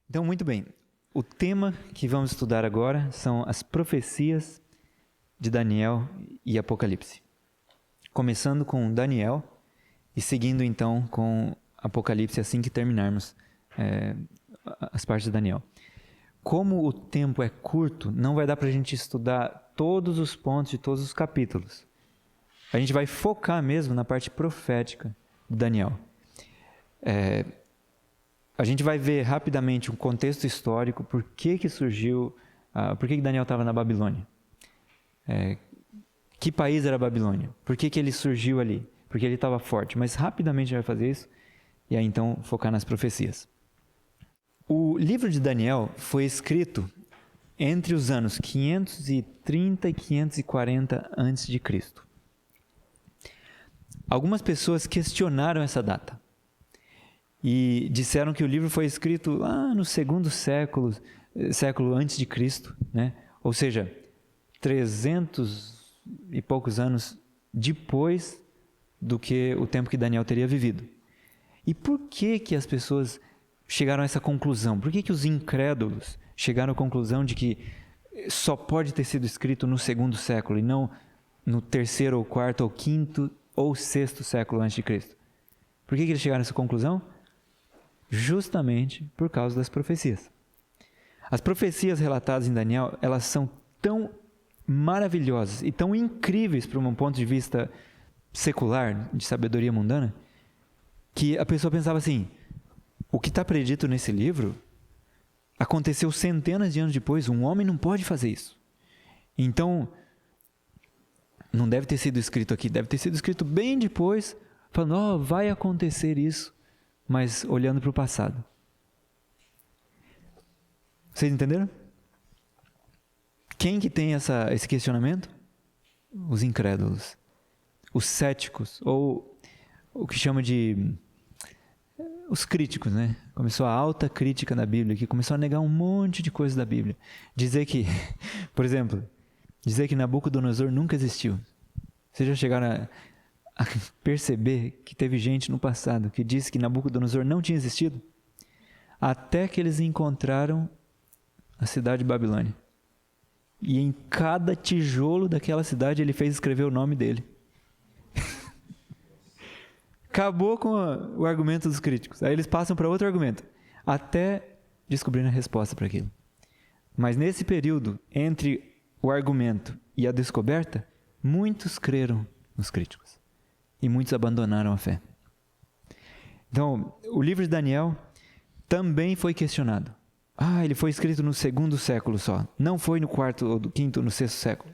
Então, muito bem. O tema que vamos estudar agora são as profecias de Daniel e Apocalipse. Começando com Daniel e seguindo então com Apocalipse assim que terminarmos as partes de Daniel. Como o tempo é curto, não vai dar para a gente estudar todos os pontos de todos os capítulos. A gente vai focar mesmo na parte profética de Daniel. A gente vai ver rapidamente um contexto histórico, por que surgiu, por que Daniel estava na Babilônia. Que país era a Babilônia? Por que ele surgiu ali? Porque ele estava forte. Mas rapidamente a gente vai fazer isso e aí então focar nas profecias. O livro de Daniel foi escrito entre os anos 530 e 540 a.C. Algumas pessoas questionaram essa data e disseram que o livro foi escrito lá no segundo século antes de Cristo, né? Ou seja, 300 e poucos anos depois do que o tempo que Daniel teria vivido. E por que as pessoas chegaram a essa conclusão? Por que os incrédulos chegaram à conclusão de que só pode ter sido escrito no segundo século e não no terceiro ou quarto ou quinto ou sexto século antes de Cristo? Por que eles chegaram a essa conclusão? Justamente por causa das profecias. As profecias relatadas em Daniel, elas são tão maravilhosas e tão incríveis para um ponto de vista secular, de sabedoria mundana, que a pessoa pensava assim: o que está predito nesse livro aconteceu centenas de anos depois, um homem não pode fazer isso. Então, não deve ter sido escrito aqui, deve ter sido escrito bem depois, falando, vai acontecer isso, mas olhando para o passado. Vocês entenderam? Quem que tem esse questionamento? Os incrédulos, os céticos, ou o que chama de os críticos, né? Começou a alta crítica da Bíblia, que começou a negar um monte de coisas da Bíblia. Dizer que, por exemplo, dizer que Nabucodonosor nunca existiu. Vocês já chegaram a perceber que teve gente no passado que disse que Nabucodonosor não tinha existido? Até que eles encontraram a cidade de Babilônia. E em cada tijolo daquela cidade ele fez escrever o nome dele. Acabou com o argumento dos críticos. Aí eles passam para outro argumento, até descobrir a resposta para aquilo. Mas nesse período, entre o argumento e a descoberta, muitos creram nos críticos. E muitos abandonaram a fé. Então, o livro de Daniel também foi questionado. Ele foi escrito no segundo século só. Não foi no quarto, ou no quinto, ou no sexto século.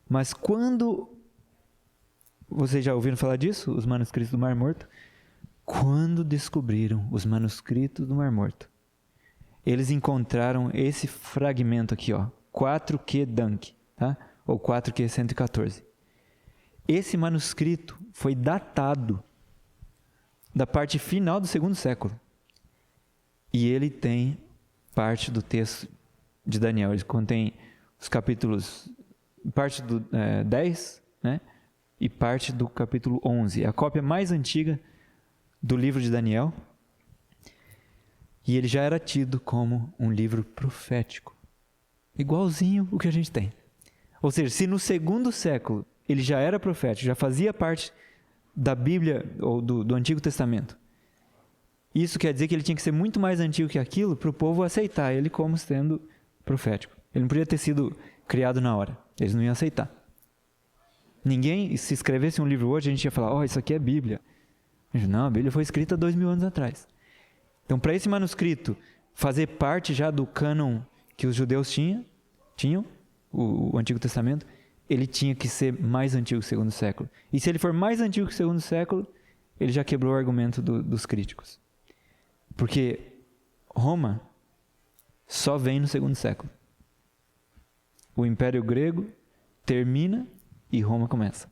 Mas quando... Vocês já ouviram falar disso? Os manuscritos do Mar Morto? Quando descobriram os manuscritos do Mar Morto, eles encontraram esse fragmento aqui, 4Q Dunk, tá? Ou 4Q 114. Esse manuscrito foi datado da parte final do segundo século. E ele tem parte do texto de Daniel. Ele contém os capítulos, parte do 10, né? E parte do capítulo 11. A cópia mais antiga do livro de Daniel. E ele já era tido como um livro profético. Igualzinho o que a gente tem. Ou seja, se no segundo século ele já era profético, já fazia parte da Bíblia ou do Antigo Testamento, isso quer dizer que ele tinha que ser muito mais antigo que aquilo para o povo aceitar ele como sendo profético. Ele não podia ter sido criado na hora. Eles não iam aceitar. Ninguém, se escrevesse um livro hoje, a gente ia falar, isso aqui é Bíblia. Não, a Bíblia foi escrita 2000 anos atrás. Então, para esse manuscrito fazer parte já do cânon que os judeus tinham, o Antigo Testamento, ele tinha que ser mais antigo que o segundo século. E se ele for mais antigo que o segundo século, ele já quebrou o argumento dos críticos. Porque Roma só vem no segundo século. O Império Grego termina e Roma começa.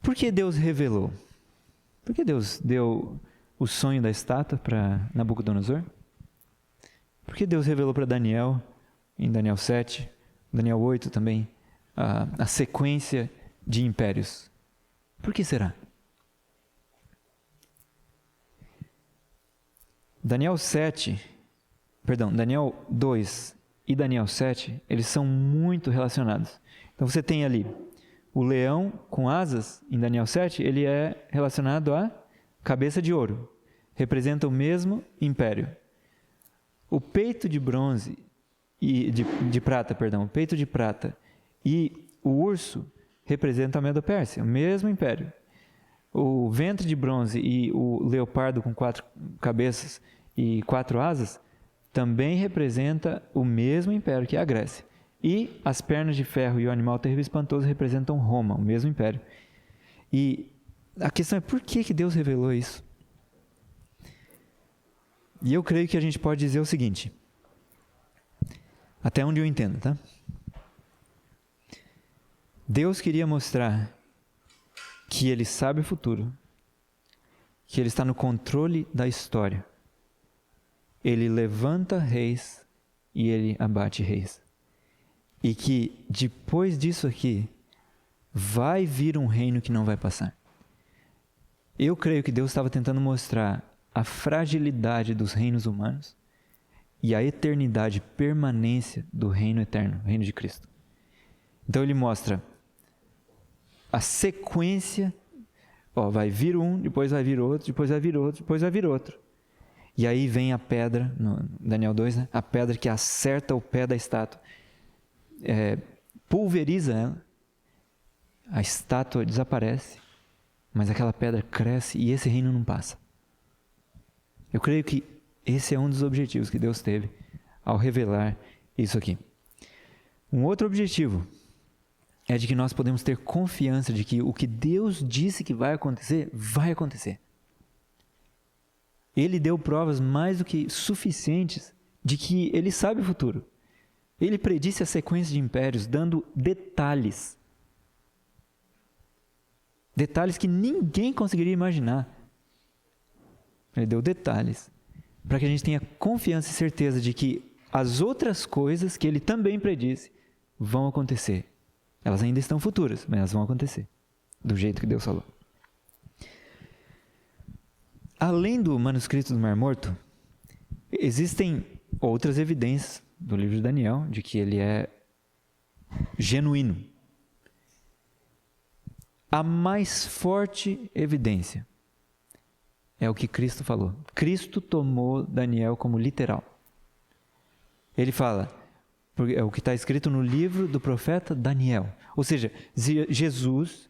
Por que Deus revelou? Por que Deus deu o sonho da estátua para Nabucodonosor? Por que Deus revelou para Daniel, em Daniel 7, Daniel 8 também, a sequência de impérios? Por que será? Daniel 2 e Daniel 7, eles são muito relacionados. Então você tem ali o leão com asas, em Daniel 7, ele é relacionado à cabeça de ouro. Representa o mesmo império. O peito de bronze de prata, o peito de prata e o urso representam a Medo-Pérsia, o mesmo império. O ventre de bronze e o leopardo com 4 cabeças e 4 asas também representa o mesmo império que é a Grécia. E as pernas de ferro e o animal terrível e espantoso representam Roma, o mesmo império. E a questão é por que Deus revelou isso? E eu creio que a gente pode dizer o seguinte, até onde eu entendo, tá? Deus queria mostrar que Ele sabe o futuro, que Ele está no controle da história. Ele levanta reis e Ele abate reis. E que depois disso aqui, vai vir um reino que não vai passar. Eu creio que Deus estava tentando mostrar a fragilidade dos reinos humanos e a eternidade, permanência do reino eterno, o reino de Cristo. Então ele mostra a sequência, vai vir um, depois vai vir outro, depois vai vir outro, depois vai vir outro. E aí vem a pedra, no Daniel 2, né? A pedra que acerta o pé da estátua, pulveriza ela, a estátua desaparece, mas aquela pedra cresce e esse reino não passa. Eu creio que esse é um dos objetivos que Deus teve ao revelar isso aqui. Um outro objetivo é de que nós podemos ter confiança de que o que Deus disse que vai acontecer, vai acontecer. Ele deu provas mais do que suficientes de que Ele sabe o futuro. Ele predisse a sequência de impérios, dando detalhes. Detalhes que ninguém conseguiria imaginar. Ele deu detalhes para que a gente tenha confiança e certeza de que as outras coisas que Ele também predisse vão acontecer. Elas ainda estão futuras, mas elas vão acontecer do jeito que Deus falou. Além do manuscrito do Mar Morto, existem outras evidências do livro de Daniel de que ele é genuíno. A mais forte evidência é o que Cristo falou. Cristo tomou Daniel como literal. Ele fala, é o que está escrito no livro do profeta Daniel. Ou seja, Jesus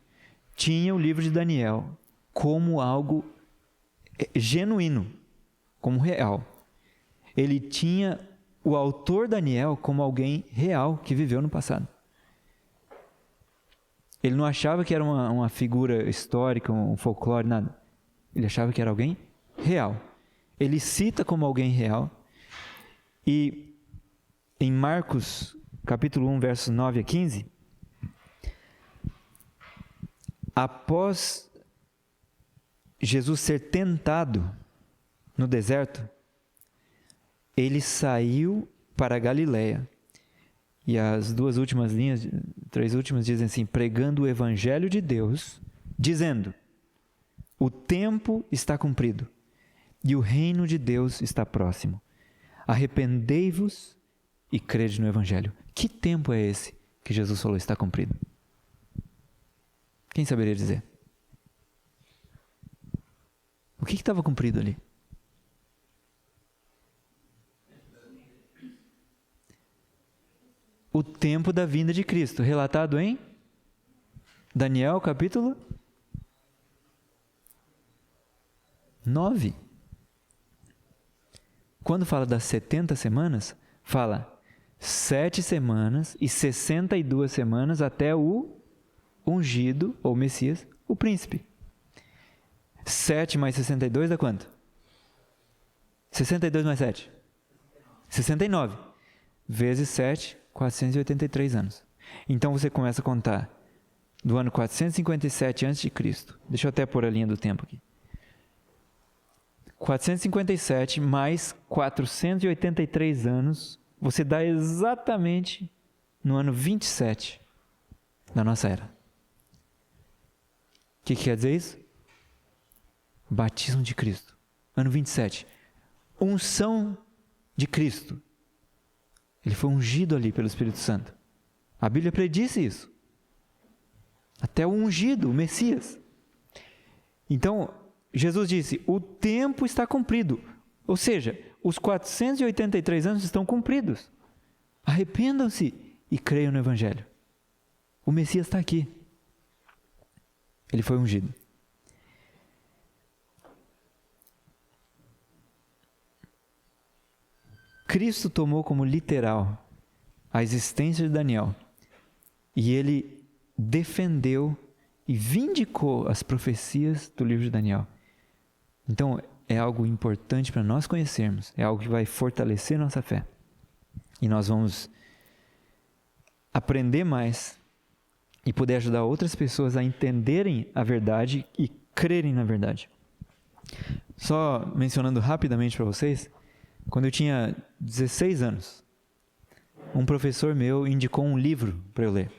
tinha o livro de Daniel como algo genuíno, como real. Ele tinha o autor Daniel como alguém real que viveu no passado. Ele não achava que era uma figura histórica, um folclore, nada. Ele achava que era alguém real. Ele cita como alguém real. E em Marcos, capítulo 1, versos 9 a 15, após Jesus ser tentado no deserto, ele saiu para a Galileia. E as três últimas dizem assim, pregando o evangelho de Deus, dizendo, o tempo está cumprido e o reino de Deus está próximo. Arrependei-vos e crede no evangelho. Que tempo é esse que Jesus falou está cumprido? Quem saberia dizer? O que estava cumprido ali? O tempo da vinda de Cristo, relatado em Daniel, capítulo 9. Quando fala das 70 semanas, fala 7 semanas e 62 semanas até o ungido, ou Messias, o príncipe. 7 mais 62 dá quanto? 62 mais 7? 69. Vezes 7, 483 anos. Então você começa a contar do ano 457 a.C. Deixa eu até pôr a linha do tempo aqui. 457 mais 483 anos, você dá exatamente no ano 27 da nossa era. O que quer dizer isso? Batismo de Cristo. Ano 27. unção de Cristo. Ele foi ungido ali pelo Espírito Santo. A Bíblia predisse isso. Até o ungido, o Messias. Então, Jesus disse, o tempo está cumprido. Ou seja, os 483 anos estão cumpridos. Arrependam-se e creiam no Evangelho. O Messias está aqui. Ele foi ungido. Cristo tomou como literal a existência de Daniel e ele defendeu e vindicou as profecias do livro de Daniel. Então, é algo importante para nós conhecermos, é algo que vai fortalecer nossa fé. E nós vamos aprender mais e poder ajudar outras pessoas a entenderem a verdade e crerem na verdade. Só mencionando rapidamente para vocês, quando eu tinha 16 anos, um professor meu indicou um livro para eu ler.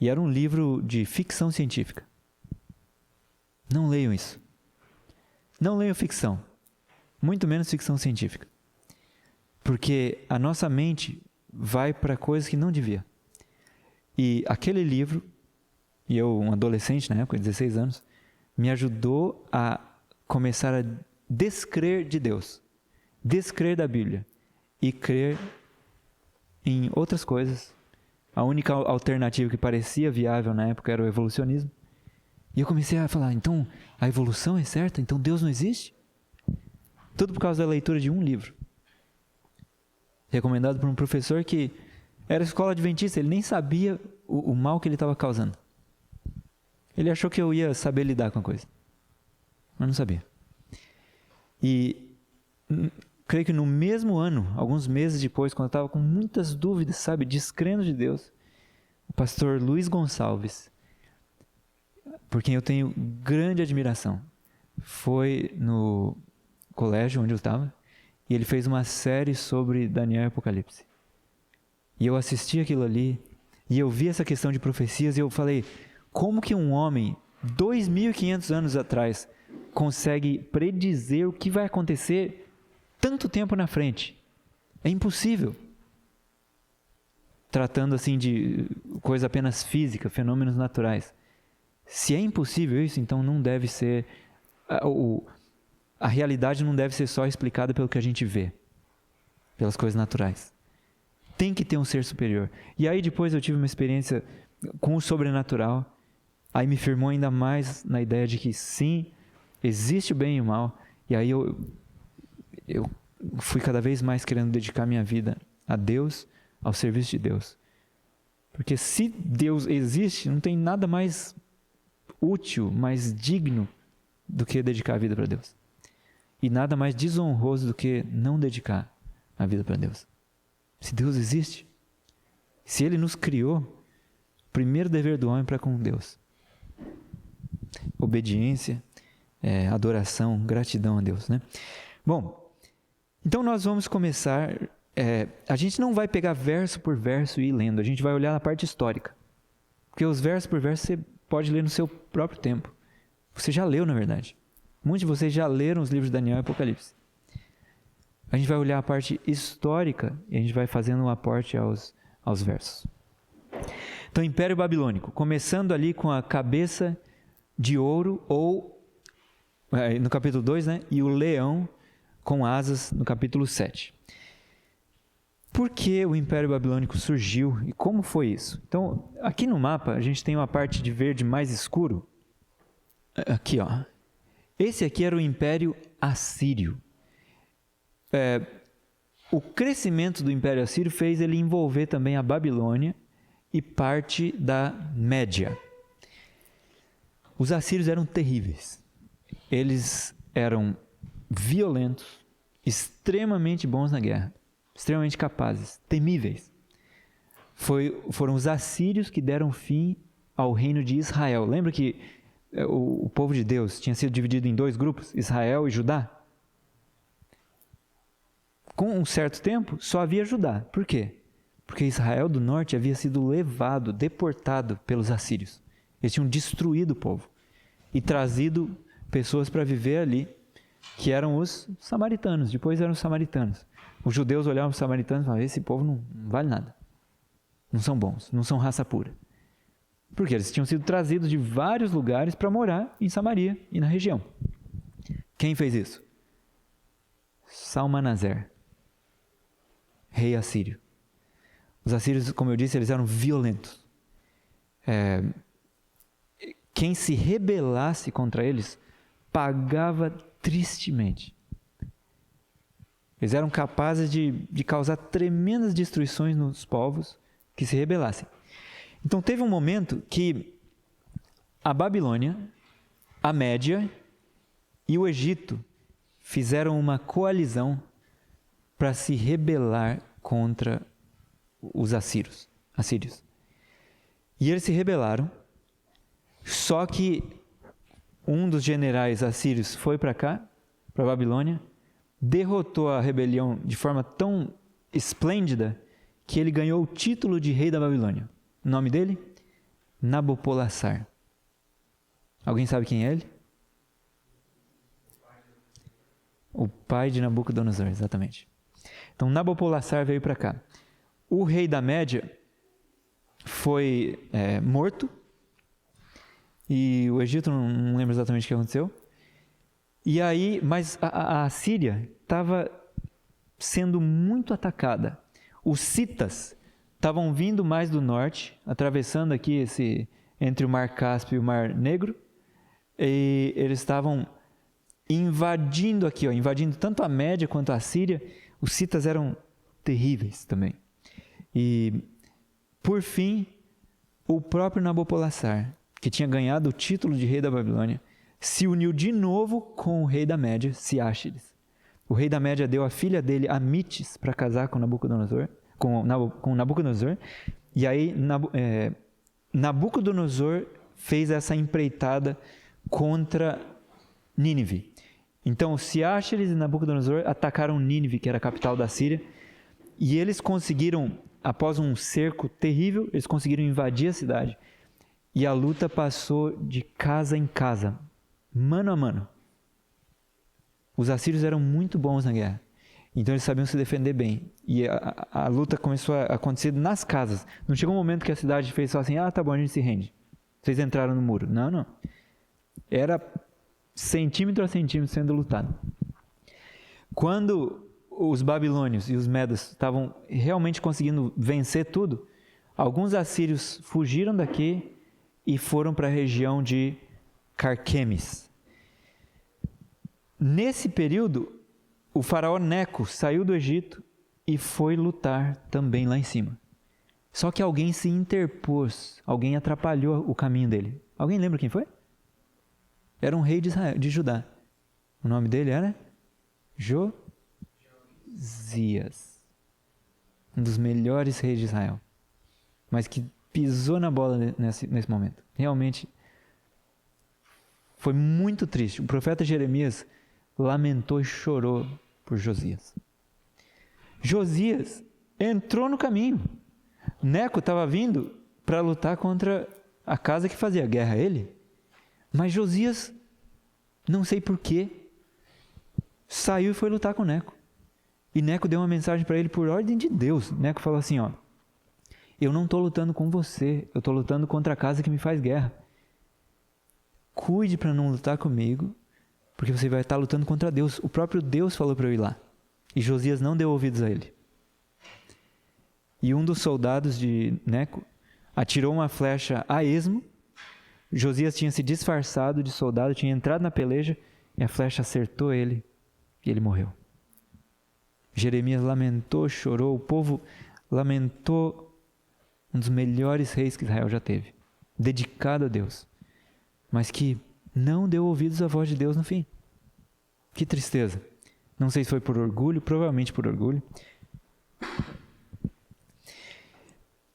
E era um livro de ficção científica. Não leiam isso. Não leiam ficção. Muito menos ficção científica. Porque a nossa mente vai para coisas que não devia. E aquele livro, e eu, um adolescente na época, 16 anos, me ajudou a começar a descrer de Deus. Descrer da Bíblia. E crer em outras coisas. A única alternativa que parecia viável na época era o evolucionismo. E eu comecei a falar, então a evolução é certa? Então Deus não existe? Tudo por causa da leitura de um livro. Recomendado por um professor que era escola adventista, ele nem sabia o mal que ele estava causando. Ele achou que eu ia saber lidar com a coisa. Mas não sabia. E creio que no mesmo ano, alguns meses depois, quando eu estava com muitas dúvidas, sabe, descrendo de Deus, o pastor Luiz Gonçalves, por quem eu tenho grande admiração, foi no colégio onde eu estava e ele fez uma série sobre Daniel e Apocalipse. E eu assisti aquilo ali e eu vi essa questão de profecias e eu falei, como que um homem, 2.500 anos atrás, consegue predizer o que vai acontecer tanto tempo na frente? É impossível. Tratando assim de coisa apenas física, fenômenos naturais. Se é impossível isso, então não deve ser... A realidade não deve ser só explicada pelo que a gente vê. Pelas coisas naturais. Tem que ter um ser superior. E aí depois eu tive uma experiência com o sobrenatural. Aí me firmou ainda mais na ideia de que sim, existe o bem e o mal. E aí eu fui cada vez mais querendo dedicar minha vida a Deus, ao serviço de Deus. Porque se Deus existe, não tem nada mais útil, mais digno do que dedicar a vida para Deus. E nada mais desonroso do que não dedicar a vida para Deus. Se Deus existe, se Ele nos criou, o primeiro dever do homem é para com Deus. Obediência, adoração, gratidão a Deus, né? Bom, então nós vamos começar... a gente não vai pegar verso por verso e ir lendo, a gente vai olhar na parte histórica. Porque os versos por verso você pode ler no seu próprio tempo. Você já leu, na verdade. Muitos de vocês já leram os livros de Daniel e Apocalipse. A gente vai olhar a parte histórica e a gente vai fazendo um aporte aos versos. Então, Império Babilônico, começando ali com a cabeça de ouro, ou no capítulo 2, né? E o leão com asas no capítulo 7. Por que o Império Babilônico surgiu e como foi isso? Então, aqui no mapa, a gente tem uma parte de verde mais escuro. Aqui, ó. Esse aqui era o Império Assírio. O crescimento do Império Assírio fez ele envolver também a Babilônia e parte da Média. Os assírios eram terríveis. Eles eram violentos, extremamente bons na guerra, extremamente capazes, temíveis. Foram os assírios que deram fim ao reino de Israel. Lembra que o povo de Deus tinha sido dividido em 2 grupos, Israel e Judá? Com um certo tempo, só havia Judá. Por quê? Porque Israel do norte havia sido levado, deportado pelos assírios. Eles tinham destruído o povo e trazido pessoas para viver ali que eram os samaritanos. Depois eram os samaritanos. Os judeus olhavam para os samaritanos e falavam, esse povo não vale nada. Não são bons, não são raça pura. Porque eles tinham sido trazidos de vários lugares para morar em Samaria e na região. Quem fez isso? Salmanaser, rei assírio. Os assírios, como eu disse, eles eram violentos. Quem se rebelasse contra eles pagava tristemente. Eles eram capazes de causar tremendas destruições nos povos que se rebelassem. Então teve um momento que a Babilônia, a Média e o Egito fizeram uma coalizão para se rebelar contra os assírios. E eles se rebelaram, só que um dos generais assírios foi para cá, para a Babilônia, derrotou a rebelião de forma tão esplêndida que ele ganhou o título de rei da Babilônia. O nome dele? Nabopolassar. Alguém sabe quem é ele? O pai de Nabucodonosor, exatamente. Então, Nabopolassar veio para cá. O rei da Média foi morto. E o Egito, não lembro exatamente o que aconteceu. E aí, mas a Síria estava sendo muito atacada. Os citas estavam vindo mais do norte, atravessando aqui entre o Mar Cáspio e o Mar Negro. E eles estavam invadindo aqui, invadindo tanto a Média quanto a Síria. Os citas eram terríveis também. E, por fim, o próprio Nabopolassar, que tinha ganhado o título de rei da Babilônia, se uniu de novo com o rei da Média, Siáxeres. O rei da Média deu a filha dele, Amites, para casar com Nabucodonosor, e aí Nabucodonosor fez essa empreitada contra Nínive. Então, Siáxeres e Nabucodonosor atacaram Nínive, que era a capital da Síria, e eles conseguiram, após um cerco terrível, eles conseguiram invadir a cidade. E a luta passou de casa em casa, mano a mano. Os assírios eram muito bons na guerra, então eles sabiam se defender bem. E a luta começou a acontecer nas casas. Não chegou um momento que a cidade fez só assim, tá bom, a gente se rende. Vocês entraram no muro. Não. Era centímetro a centímetro sendo lutado. Quando os babilônios e os medos estavam realmente conseguindo vencer tudo, alguns assírios fugiram daqui e foram para a região de Carquemes. Nesse período, o faraó Neco saiu do Egito e foi lutar também lá em cima. Só que alguém se interpôs, alguém atrapalhou o caminho dele. Alguém lembra quem foi? Era um rei de Judá. O nome dele era Josias. Um dos melhores reis de Israel. Mas que pisou na bola nesse momento. Realmente foi muito triste. O profeta Jeremias lamentou e chorou por Josias. Josias entrou no caminho. Neco estava vindo para lutar contra a casa que fazia guerra a ele. Mas Josias, não sei porquê, saiu e foi lutar com Neco. E Neco deu uma mensagem para ele por ordem de Deus. Neco falou assim, eu não estou lutando com você, eu estou lutando contra a casa que me faz guerra. Cuide para não lutar comigo, porque você vai estar lutando contra Deus. O próprio Deus falou para eu ir lá. E Josias não deu ouvidos a ele. E um dos soldados de Neco atirou uma flecha a esmo. Josias tinha se disfarçado de soldado, tinha entrado na peleja, e a flecha acertou ele, e ele morreu. Jeremias lamentou, chorou, o povo lamentou. Um dos melhores reis que Israel já teve, dedicado a Deus, mas que não deu ouvidos à voz de Deus no fim. Que tristeza. Não sei se foi por orgulho, provavelmente por orgulho.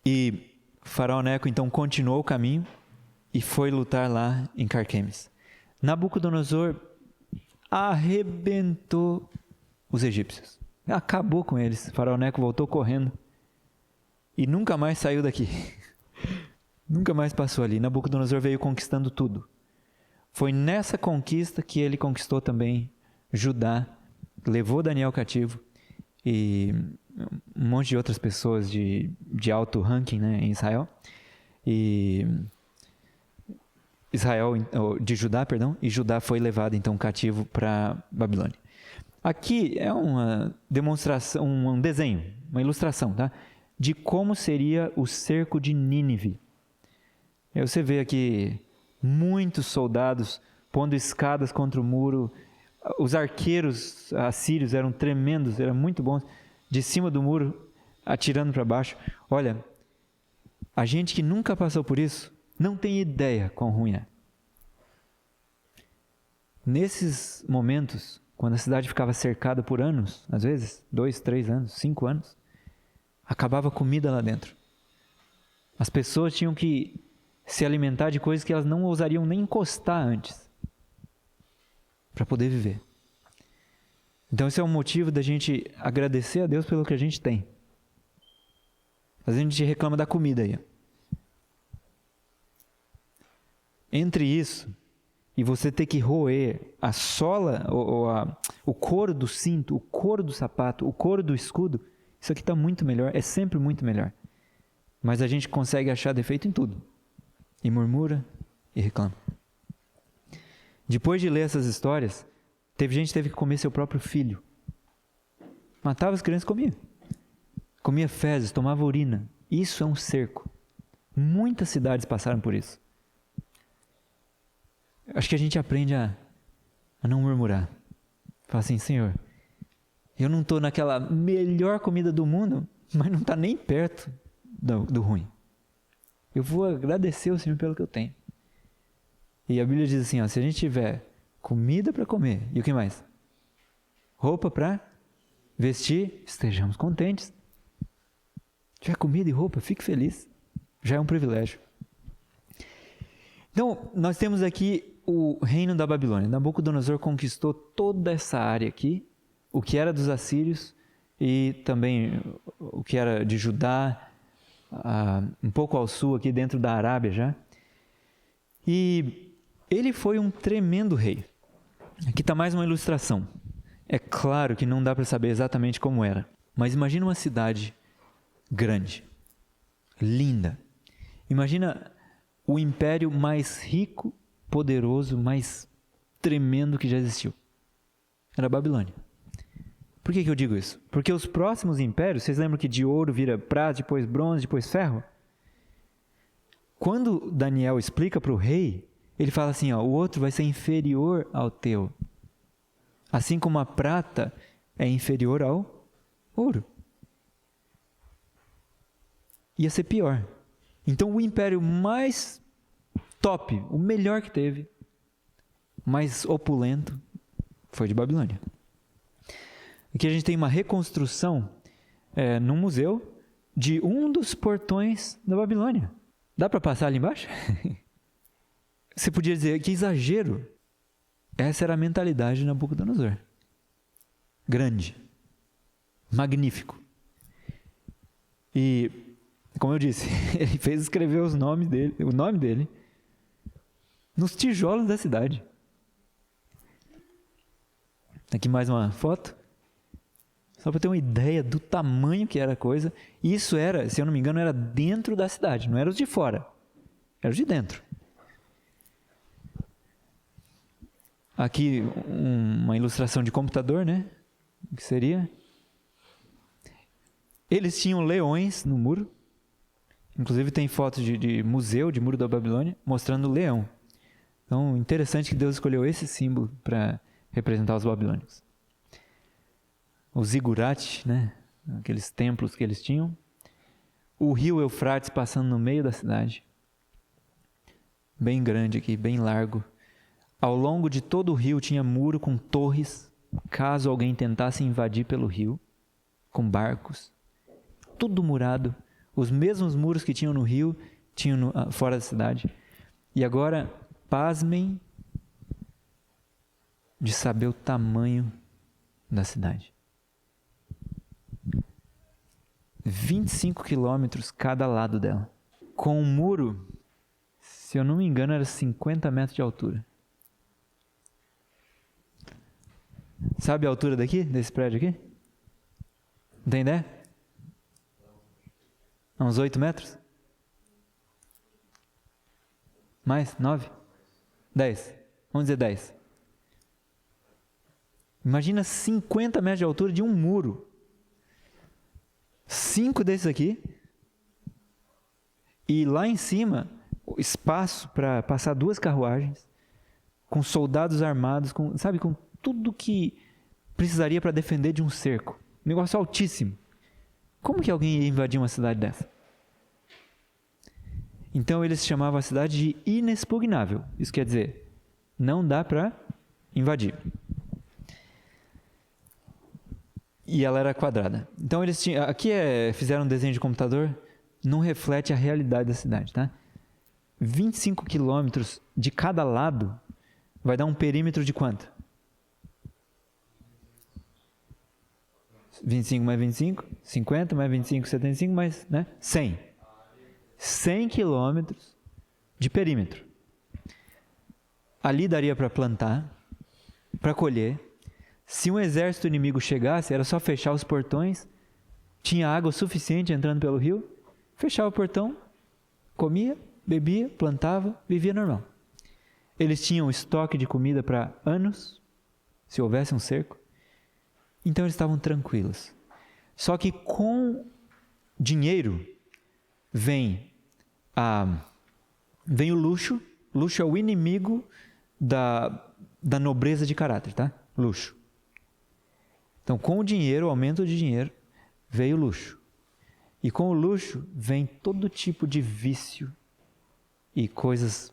E faraó Neco então continuou o caminho e foi lutar lá em Carquemes. Nabucodonosor arrebentou os egípcios, acabou com eles. Faraó Neco voltou correndo e nunca mais saiu daqui. Nunca mais passou ali. Nabucodonosor veio conquistando tudo. Foi nessa conquista que ele conquistou também Judá levou Daniel cativo e um monte de outras pessoas de alto ranking, né, em Israel. E de Judá, perdão, e Judá foi levado então cativo para Babilônia. Aqui é uma demonstração, um desenho, uma ilustração, tá? De como seria o cerco de Nínive. Aí você vê aqui muitos soldados pondo escadas contra o muro. Os arqueiros assírios eram tremendos, eram muito bons, de cima do muro, atirando para baixo. Olha, a gente que nunca passou por isso, não tem ideia quão ruim é. Nesses momentos, quando a cidade ficava cercada por anos, às vezes, 2, 3 anos, 5 anos, acabava comida lá dentro. As pessoas tinham que se alimentar de coisas que elas não ousariam nem encostar antes, para poder viver. Então esse é um motivo da gente agradecer a Deus pelo que a gente tem. Às vezes a gente reclama da comida aí. Entre isso e você ter que roer a sola, o couro do cinto, o couro do sapato, o couro do escudo, isso aqui está muito melhor, é sempre muito melhor. Mas a gente consegue achar defeito em tudo. E murmura e reclama. Depois de ler essas histórias, teve gente que teve que comer seu próprio filho. Matava as crianças e comia. Comia fezes, tomava urina. Isso é um cerco. Muitas cidades passaram por isso. Acho que a gente aprende a não murmurar. Fala assim, Senhor, eu não estou naquela melhor comida do mundo, mas não está nem perto do ruim. Eu vou agradecer ao Senhor pelo que eu tenho. E a Bíblia diz assim, ó, se a gente tiver comida para comer, e o que mais? Roupa para vestir, estejamos contentes. Se tiver comida e roupa, fique feliz. Já é um privilégio. Então, nós temos aqui o reino da Babilônia. Nabucodonosor conquistou toda essa área aqui, o que era dos assírios e também o que era de Judá, um pouco ao sul aqui dentro da Arábia já. E ele foi um tremendo rei. Aqui está mais uma ilustração. É claro que não dá para saber exatamente como era, mas imagina uma cidade grande, linda. Imagina o império mais rico, poderoso, mais tremendo que já existiu. Era a Babilônia. Por que eu digo isso? Porque os próximos impérios, vocês lembram que de ouro vira prata, depois bronze, depois ferro? Quando Daniel explica para o rei, ele fala assim, ó, o outro vai ser inferior ao teu. Assim como a prata é inferior ao ouro. Ia ser pior. Então o império mais top, o melhor que teve, mais opulento, foi de Babilônia. Aqui a gente tem uma reconstrução num museu de um dos portões da Babilônia. Dá para passar ali embaixo? Você podia dizer que exagero. Essa era a mentalidade de Nabucodonosor. Grande. Magnífico. E, como eu disse, ele fez escrever o nome dele nos tijolos da cidade. Aqui mais uma foto. Só para ter uma ideia do tamanho que era a coisa. Isso era, se eu não me engano, era dentro da cidade. Não era os de fora. Era os de dentro. Aqui uma ilustração de computador, né? O que seria? Eles tinham leões no muro. Inclusive tem fotos de museu, de Muro da Babilônia, mostrando o leão. Então, interessante que Deus escolheu esse símbolo para representar os babilônicos. Os zigurates, né? Aqueles templos que eles tinham. O rio Eufrates passando no meio da cidade. Bem grande aqui, bem largo. Ao longo de todo o rio tinha muro com torres, caso alguém tentasse invadir pelo rio, com barcos. Tudo murado. Os mesmos muros que tinham no rio, tinham fora da cidade. E agora, pasmem de saber o tamanho da cidade. 25 quilômetros cada lado dela. Com um muro, se eu não me engano, era 50 metros de altura. Sabe a altura daqui, desse prédio aqui? Não tem ideia? Uns 8 metros? Mais? 9? 10? Vamos dizer 10. Imagina 50 metros de altura de um muro. 5 desses aqui. E lá em cima, espaço para passar 2 carruagens, com soldados armados, com tudo que precisaria para defender de um cerco. Um negócio altíssimo. Como que alguém ia invadir uma cidade dessa? Então eles chamavam a cidade de inexpugnável. Isso quer dizer, não dá para invadir. E ela era quadrada. Então eles tinham, aqui fizeram um desenho de computador, não reflete a realidade da cidade, tá? 25 quilômetros de cada lado vai dar um perímetro de quanto? 25 mais 25, 50 mais 25, 75 mais, 100. 100 quilômetros de perímetro. Ali daria para plantar, para colher. Se um exército inimigo chegasse, era só fechar os portões, tinha água suficiente entrando pelo rio, fechava o portão, comia, bebia, plantava, vivia normal. Eles tinham estoque de comida para anos, se houvesse um cerco. Então eles estavam tranquilos. Só que com dinheiro vem o luxo. Luxo é o inimigo da nobreza de caráter, tá? Luxo. Então, com o dinheiro, o aumento de dinheiro, veio o luxo. E com o luxo vem todo tipo de vício e coisas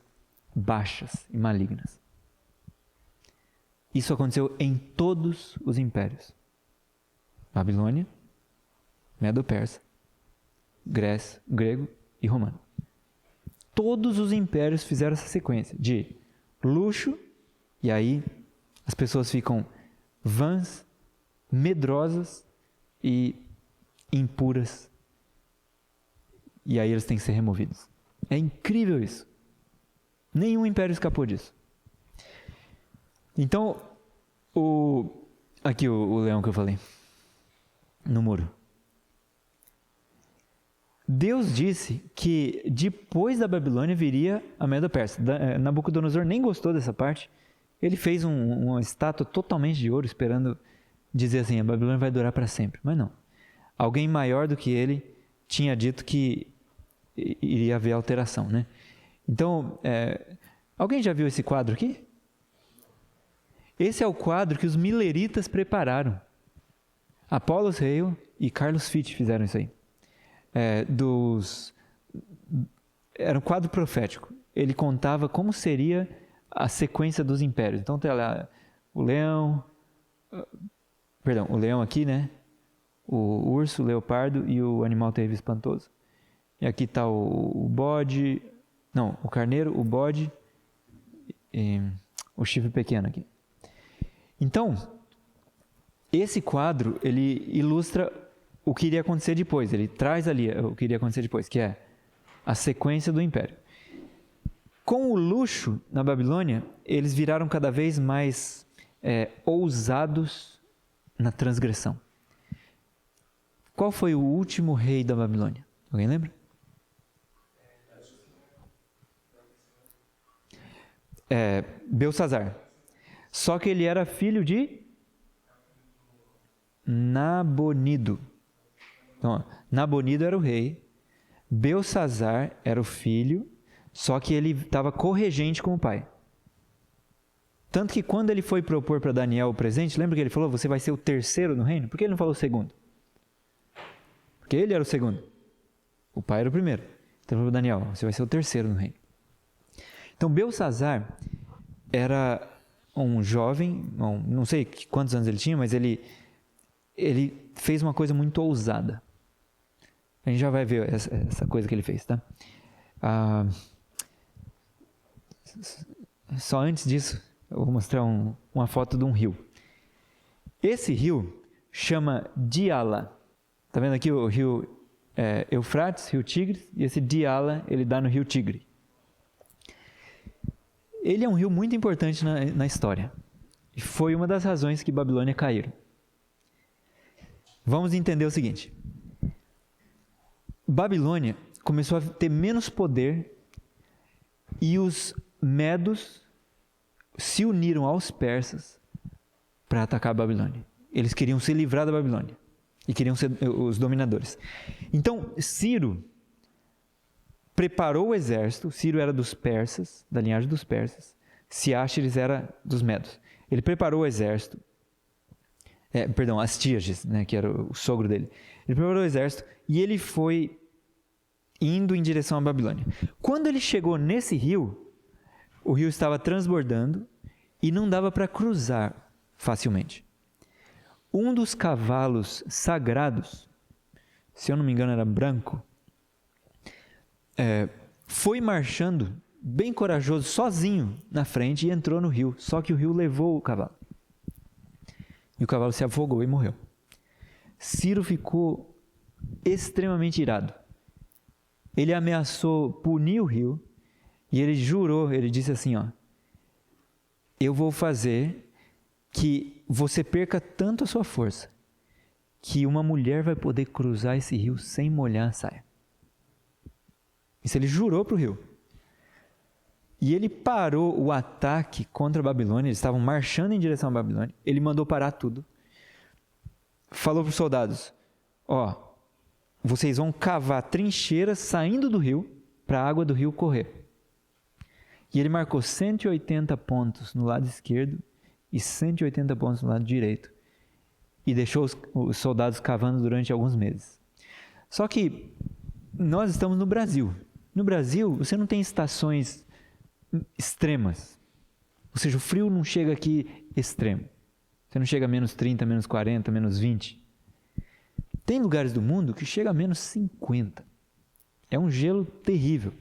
baixas e malignas. Isso aconteceu em todos os impérios. Babilônia, Medo-Persa, Grécia, grego e romano. Todos os impérios fizeram essa sequência de luxo, e aí as pessoas ficam vãs, medrosas e impuras. E aí eles têm que ser removidos. É incrível isso. Nenhum império escapou disso. Então, aqui o leão que eu falei, no muro. Deus disse que depois da Babilônia viria a Medo-Persa. Nabucodonosor nem gostou dessa parte. Ele fez uma estátua totalmente de ouro, esperando dizer assim, a Babilônia vai durar para sempre. Mas não. Alguém maior do que ele tinha dito que iria haver alteração, né? Então, alguém já viu esse quadro aqui? Esse é o quadro que os mileritas prepararam. Apollos Hale e Carlos Fitch fizeram isso aí. Era um quadro profético. Ele contava como seria a sequência dos impérios. Então tem lá o leão aqui, né? O urso, o leopardo e o animal terrível espantoso. E aqui está o bode, não, o carneiro, o bode e o chifre pequeno aqui. Então, esse quadro, ele ilustra o que iria acontecer depois. Ele traz ali o que iria acontecer depois, que é a sequência do império. Com o luxo na Babilônia, eles viraram cada vez mais ousados na transgressão. Qual foi o último rei da Babilônia? Alguém lembra? Belsazar. Só que ele era filho de Nabonido. Então, Nabonido era o rei, Belsazar era o filho, só que ele estava corregente com o pai. Tanto que quando ele foi propor para Daniel o presente, lembra que ele falou, você vai ser o terceiro no reino? Por que ele não falou o segundo? Porque ele era o segundo. O pai era o primeiro. Então ele falou, Daniel, você vai ser o terceiro no reino. Então Belsazar era um jovem, não sei quantos anos ele tinha, mas ele fez uma coisa muito ousada. A gente já vai ver essa coisa que ele fez, tá? Só antes disso, eu vou mostrar uma foto de um rio. Esse rio chama Diala. Tá vendo aqui o rio Eufrates, rio Tigre, e esse Diala, ele dá no rio Tigre. Ele é um rio muito importante na história. E foi uma das razões que Babilônia caiu. Vamos entender o seguinte. Babilônia começou a ter menos poder e os medos se uniram aos persas para atacar a Babilônia. Eles queriam se livrar da Babilônia e queriam ser os dominadores. Então, Ciro preparou o exército. Ciro era dos persas, da linhagem dos persas. Ciáxares era dos medos. Ele preparou o exército. Astíages, né, que era o sogro dele. Ele preparou o exército e ele foi indo em direção à Babilônia. Quando ele chegou nesse rio, o rio estava transbordando e não dava para cruzar facilmente. Um dos cavalos sagrados, se eu não me engano era branco, foi marchando bem corajoso, sozinho na frente, e entrou no rio. Só que o rio levou o cavalo. E o cavalo se afogou e morreu. Ciro ficou extremamente irado. Ele ameaçou punir o rio e ele jurou, ele disse assim, eu vou fazer que você perca tanto a sua força que uma mulher vai poder cruzar esse rio sem molhar a saia. Isso ele jurou para o rio. E ele parou o ataque contra a Babilônia. Eles estavam marchando em direção à Babilônia. Ele mandou parar tudo. Falou para os soldados, vocês vão cavar trincheiras saindo do rio para a água do rio correr. E ele marcou 180 pontos no lado esquerdo e 180 pontos no lado direito. E deixou os soldados cavando durante alguns meses. Só que nós estamos no Brasil. No Brasil, você não tem estações extremas. Ou seja, o frio não chega aqui extremo. Você não chega a menos 30, menos 40, menos 20. Tem lugares do mundo que chega a menos 50. É um gelo terrível.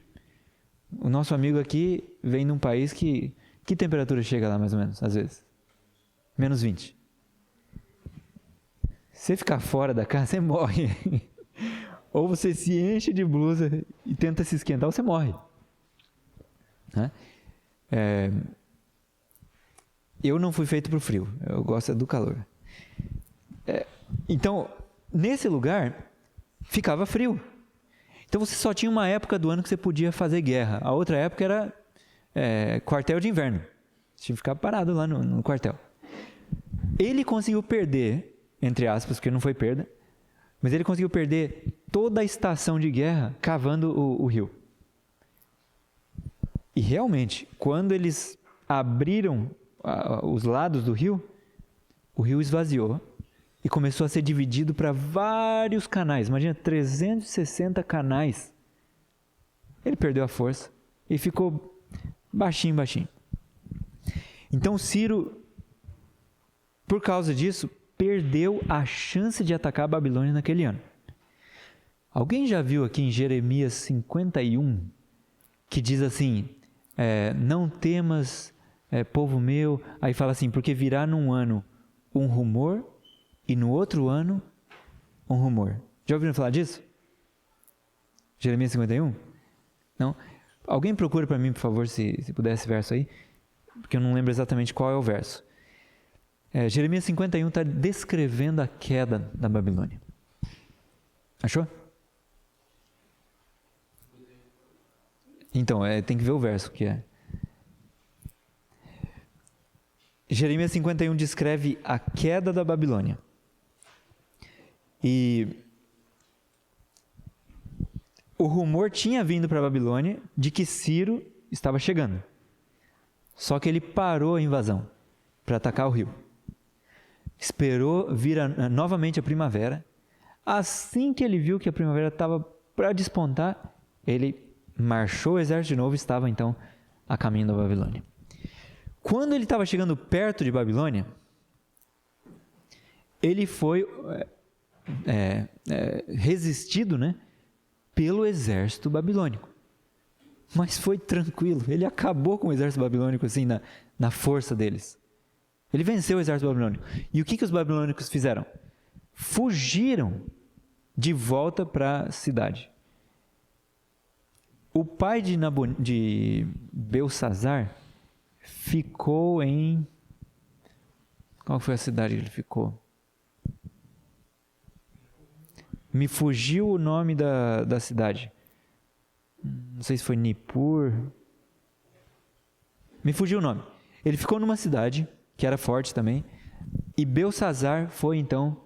O nosso amigo aqui vem de um país que temperatura chega lá mais ou menos, às vezes? Menos 20. Se ficar fora da casa, você morre. Ou você se enche de blusa e tenta se esquentar, ou você morre. Eu não fui feito para o frio, eu gosto do calor. Então, nesse lugar, ficava frio. Então você só tinha uma época do ano que você podia fazer guerra. A outra época era quartel de inverno. Você tinha que ficar parado lá no quartel. Ele conseguiu perder, entre aspas, porque não foi perda, mas ele conseguiu perder toda a estação de guerra cavando o rio. E realmente, quando eles abriram os lados do rio, o rio esvaziou e começou a ser dividido para vários canais. Imagina, 360 canais. Ele perdeu a força e ficou baixinho. Então Ciro, por causa disso, perdeu a chance de atacar a Babilônia naquele ano. Alguém já viu aqui em Jeremias 51, que diz assim, não temas, povo meu, aí fala assim, porque virá num ano um rumor e no outro ano um rumor. Já ouviram falar disso? Jeremias 51? Não? Alguém procura para mim, por favor, se puder esse verso aí, porque eu não lembro exatamente qual é o verso. Jeremias 51 está descrevendo a queda da Babilônia. Achou? Então, tem que ver o verso que é. Jeremias 51 descreve a queda da Babilônia. E o rumor tinha vindo para a Babilônia de que Ciro estava chegando. Só que ele parou a invasão para atacar o rio. Esperou vir novamente a primavera. Assim que ele viu que a primavera estava para despontar, ele marchou o exército de novo e estava então a caminho da Babilônia. Quando ele estava chegando perto de Babilônia, ele foi resistido, pelo exército babilônico. Mas foi tranquilo, ele acabou com o exército babilônico assim, na força deles. Ele venceu o exército babilônico. E o que os babilônicos fizeram? Fugiram de volta para a cidade. O pai de Belsassar ficou em Qual foi a cidade que ele ficou? Me fugiu o nome da cidade. Não sei se foi Nippur. Me fugiu o nome. Ele ficou numa cidade, que era forte também, e Belsazar foi então...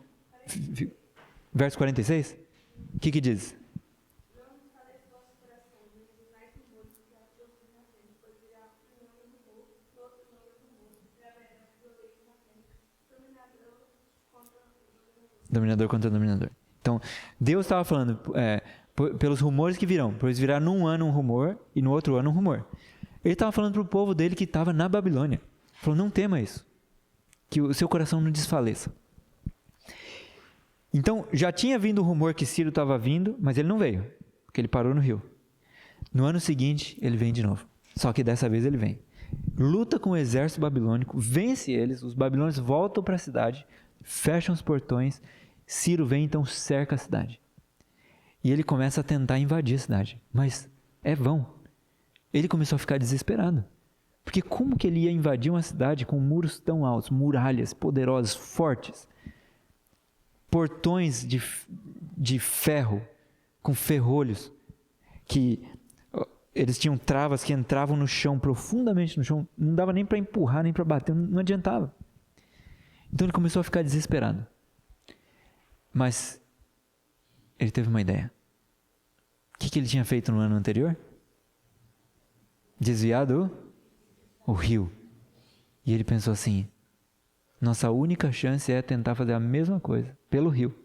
Verso 46? O que diz? Dominador contra dominador. Então, Deus estava falando pelos rumores que virão. Pois virá num ano um rumor e no outro ano um rumor. Ele estava falando para o povo dele que estava na Babilônia. Ele falou, não tema isso. Que o seu coração não desfaleça. Então, já tinha vindo o rumor que Ciro estava vindo, mas ele não veio. Porque ele parou no rio. No ano seguinte, ele vem de novo. Só que dessa vez ele vem. Luta com o exército babilônico, vence eles, os babilônios voltam para a cidade, fecham os portões, Ciro vem então cerca a cidade. E ele começa a tentar invadir a cidade, mas é vão. Ele começou a ficar desesperado. Porque como que ele ia invadir uma cidade com muros tão altos, muralhas poderosas, fortes, portões de ferro, com ferrolhos, que eles tinham travas que entravam no chão, profundamente no chão, não dava nem para empurrar, nem para bater, não adiantava. Então ele começou a ficar desesperado. Mas ele teve uma ideia. O que ele tinha feito no ano anterior? Desviado o rio. E ele pensou assim, nossa única chance é tentar fazer a mesma coisa pelo rio.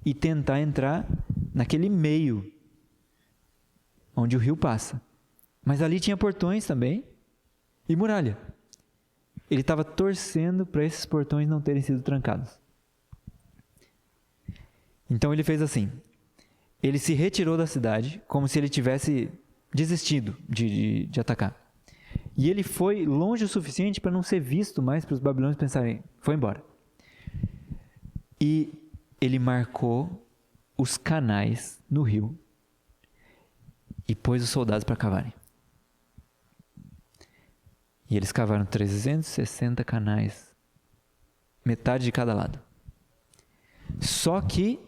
E tentar entrar naquele meio onde o rio passa. Mas ali tinha portões também e muralha. Ele estava torcendo para esses portões não terem sido trancados. Então ele fez assim. Ele se retirou da cidade como se ele tivesse desistido de atacar. E ele foi longe o suficiente para não ser visto mais, para os babilônios pensarem, foi embora. E ele marcou os canais no rio e pôs os soldados para cavarem. E eles cavaram 360 canais, metade de cada lado. Só que,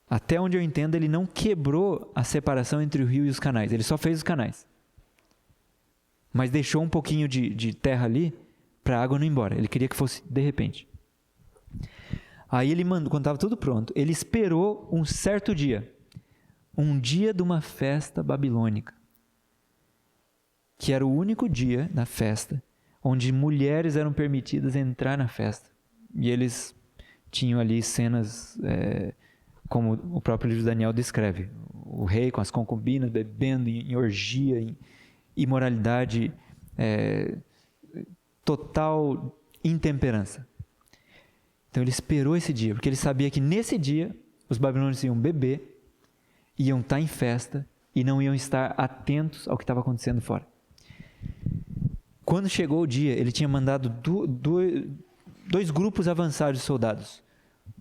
até onde eu entendo, ele não quebrou a separação entre o rio e os canais. Ele só fez os canais. Mas deixou um pouquinho de terra ali para a água não ir embora. Ele queria que fosse de repente. Aí ele mandou, quando estava tudo pronto, ele esperou um certo dia. Um dia de uma festa babilônica. Que era o único dia na festa onde mulheres eram permitidas entrar na festa. E eles tinham ali cenas, como o próprio livro de Daniel descreve. O rei com as concubinas bebendo em orgia, em imoralidade, total intemperança. Então ele esperou esse dia, porque ele sabia que nesse dia os babilônios iam beber, iam estar em festa e não iam estar atentos ao que estava acontecendo fora. Quando chegou o dia, ele tinha mandado dois grupos avançados de soldados.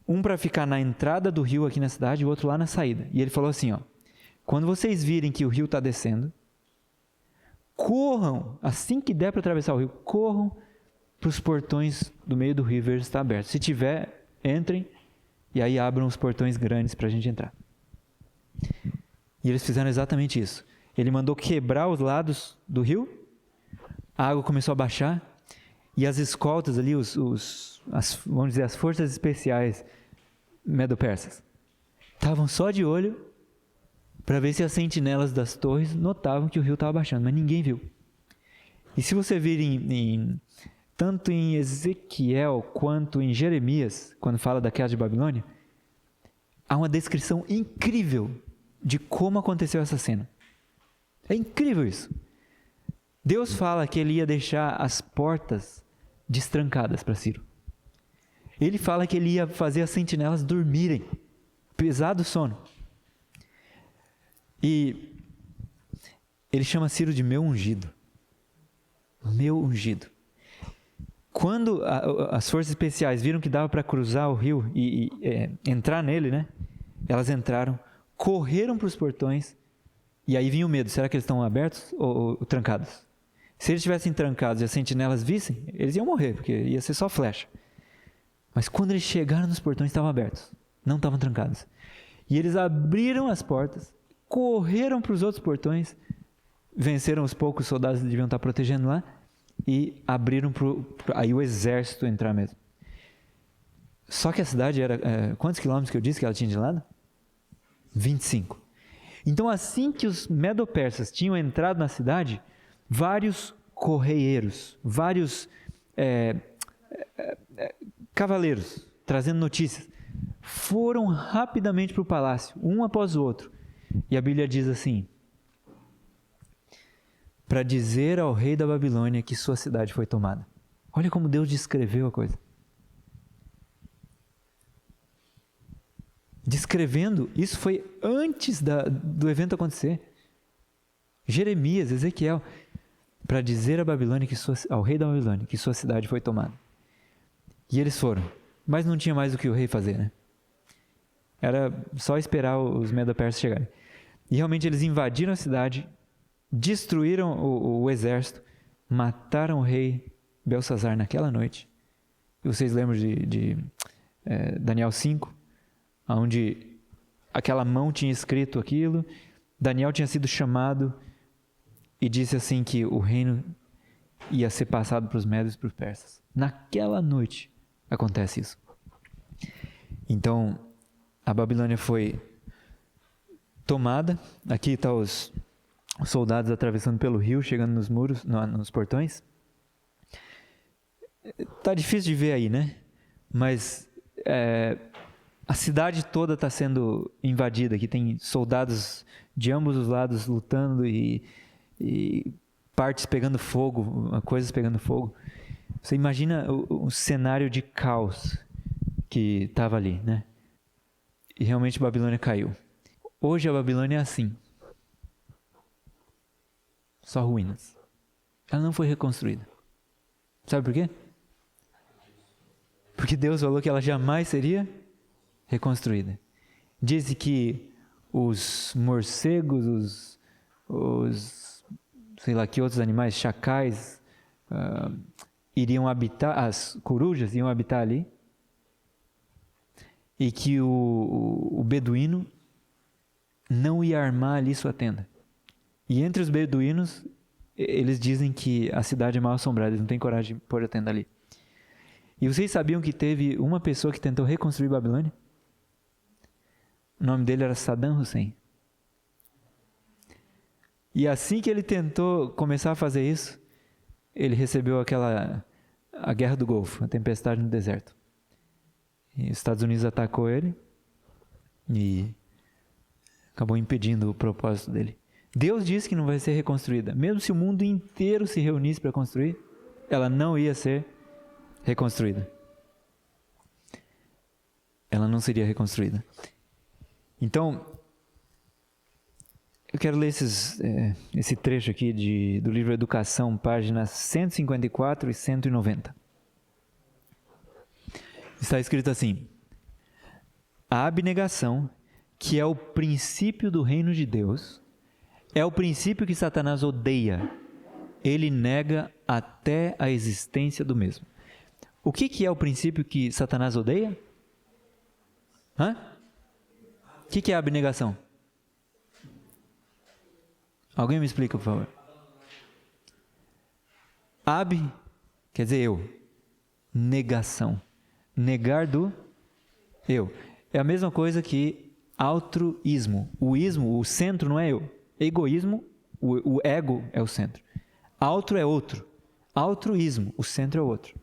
Um para ficar na entrada do rio aqui na cidade e o outro lá na saída. E ele falou assim, quando vocês virem que o rio está descendo, corram, assim que der para atravessar o rio, corram para os portões do meio do rio e ver se está aberto. Se tiver, entrem e aí abram os portões grandes para a gente entrar. E eles fizeram exatamente isso. Ele mandou quebrar os lados do rio, a água começou a baixar e as escoltas ali, vamos dizer, as forças especiais medo-persas, estavam só de olho para ver se as sentinelas das torres notavam que o rio estava baixando, mas ninguém viu. E se você vir tanto em Ezequiel quanto em Jeremias, quando fala da queda de Babilônia, há uma descrição incrível de como aconteceu essa cena. É incrível isso. Deus fala que ele ia deixar as portas destrancadas para Ciro. Ele fala que ele ia fazer as sentinelas dormirem, pesado sono. E ele chama Ciro de meu ungido. Meu ungido. Quando as forças especiais viram que dava para cruzar o rio e entrar nele, né? Elas entraram, correram para os portões, e aí vinha o medo. Será que eles estão abertos ou trancados? Se eles estivessem trancados e as sentinelas vissem, eles iam morrer, porque ia ser só flecha. Mas quando eles chegaram nos portões, estavam abertos, não estavam trancados. E eles abriram as portas, correram para os outros portões, venceram os poucos soldados que deviam estar protegendo lá, e abriram para aí o exército entrar mesmo. Só que a cidade era... quantos quilômetros que eu disse que ela tinha de lado? 25. Então, assim que os medo-persas tinham entrado na cidade, vários correieiros, vários cavaleiros, trazendo notícias, foram rapidamente para o palácio, um após o outro. E a Bíblia diz assim: para dizer ao rei da Babilônia que sua cidade foi tomada. Olha como Deus descreveu a coisa. Descrevendo, isso foi antes do evento acontecer. Jeremias, Ezequiel, para dizer à Babilônia ao rei da Babilônia que sua cidade foi tomada. E eles foram, mas não tinha mais o que o rei fazer, né? Era só esperar os medo-persas chegarem. E realmente eles invadiram a cidade, destruíram o exército, mataram o rei Belsazar naquela noite. E vocês lembram de Daniel 5, onde aquela mão tinha escrito aquilo, Daniel tinha sido chamado e disse assim que o reino ia ser passado para os medos e para os persas. Naquela noite acontece isso. Então, a Babilônia foi tomada. Aqui estão os soldados atravessando pelo rio, chegando nos muros, nos portões. Tá difícil de ver aí, né? Mas a cidade toda está sendo invadida. Aqui tem soldados de ambos os lados lutando e partes pegando fogo, coisas pegando fogo. Você imagina o cenário de caos que estava ali, né? E realmente a Babilônia caiu. Hoje a Babilônia é assim. Só ruínas. Ela não foi reconstruída. Sabe por quê? Porque Deus falou que ela jamais seria reconstruída. Diz que os morcegos, sei lá que outros animais, chacais, iriam habitar, as corujas iam habitar ali, e que o beduíno não ia armar ali sua tenda. E entre os beduínos, eles dizem que a cidade é mal assombrada, eles não têm coragem de pôr a tenda ali. E vocês sabiam que teve uma pessoa que tentou reconstruir Babilônia? O nome dele era Saddam Hussein. E assim que ele tentou começar a fazer isso, ele recebeu a Guerra do Golfo, a tempestade no deserto. E os Estados Unidos atacou ele e acabou impedindo o propósito dele. Deus disse que não vai ser reconstruída. Mesmo se o mundo inteiro se reunisse para construir, ela não ia ser reconstruída. Ela não seria reconstruída. Então, eu quero ler esse trecho aqui do livro Educação, páginas 154 e 190. Está escrito assim: a abnegação, que é o princípio do reino de Deus, é o princípio que Satanás odeia. Ele nega até a existência do mesmo. O que é o princípio que Satanás odeia? O que é a abnegação? Alguém me explica, por favor. Ab quer dizer eu. Negação. Negar do eu. É a mesma coisa que altruísmo. O centro não é eu. Egoísmo, o ego é o centro. Altru é outro. Altruísmo, o centro é o outro.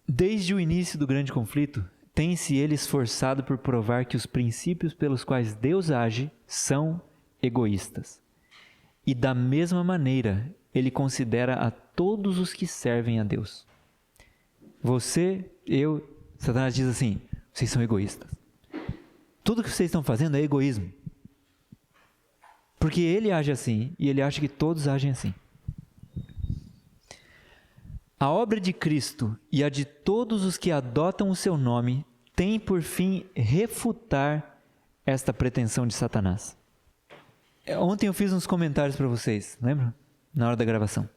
Desde o início do grande conflito, tem-se ele esforçado por provar que os princípios pelos quais Deus age são egoístas. E da mesma maneira, ele considera a todos os que servem a Deus. Você, eu, Satanás diz assim: vocês são egoístas. Tudo que vocês estão fazendo é egoísmo. Porque ele age assim e ele acha que todos agem assim. A obra de Cristo e a de todos os que adotam o seu nome tem por fim refutar esta pretensão de Satanás. Ontem eu fiz uns comentários para vocês, lembram? na hora da gravação.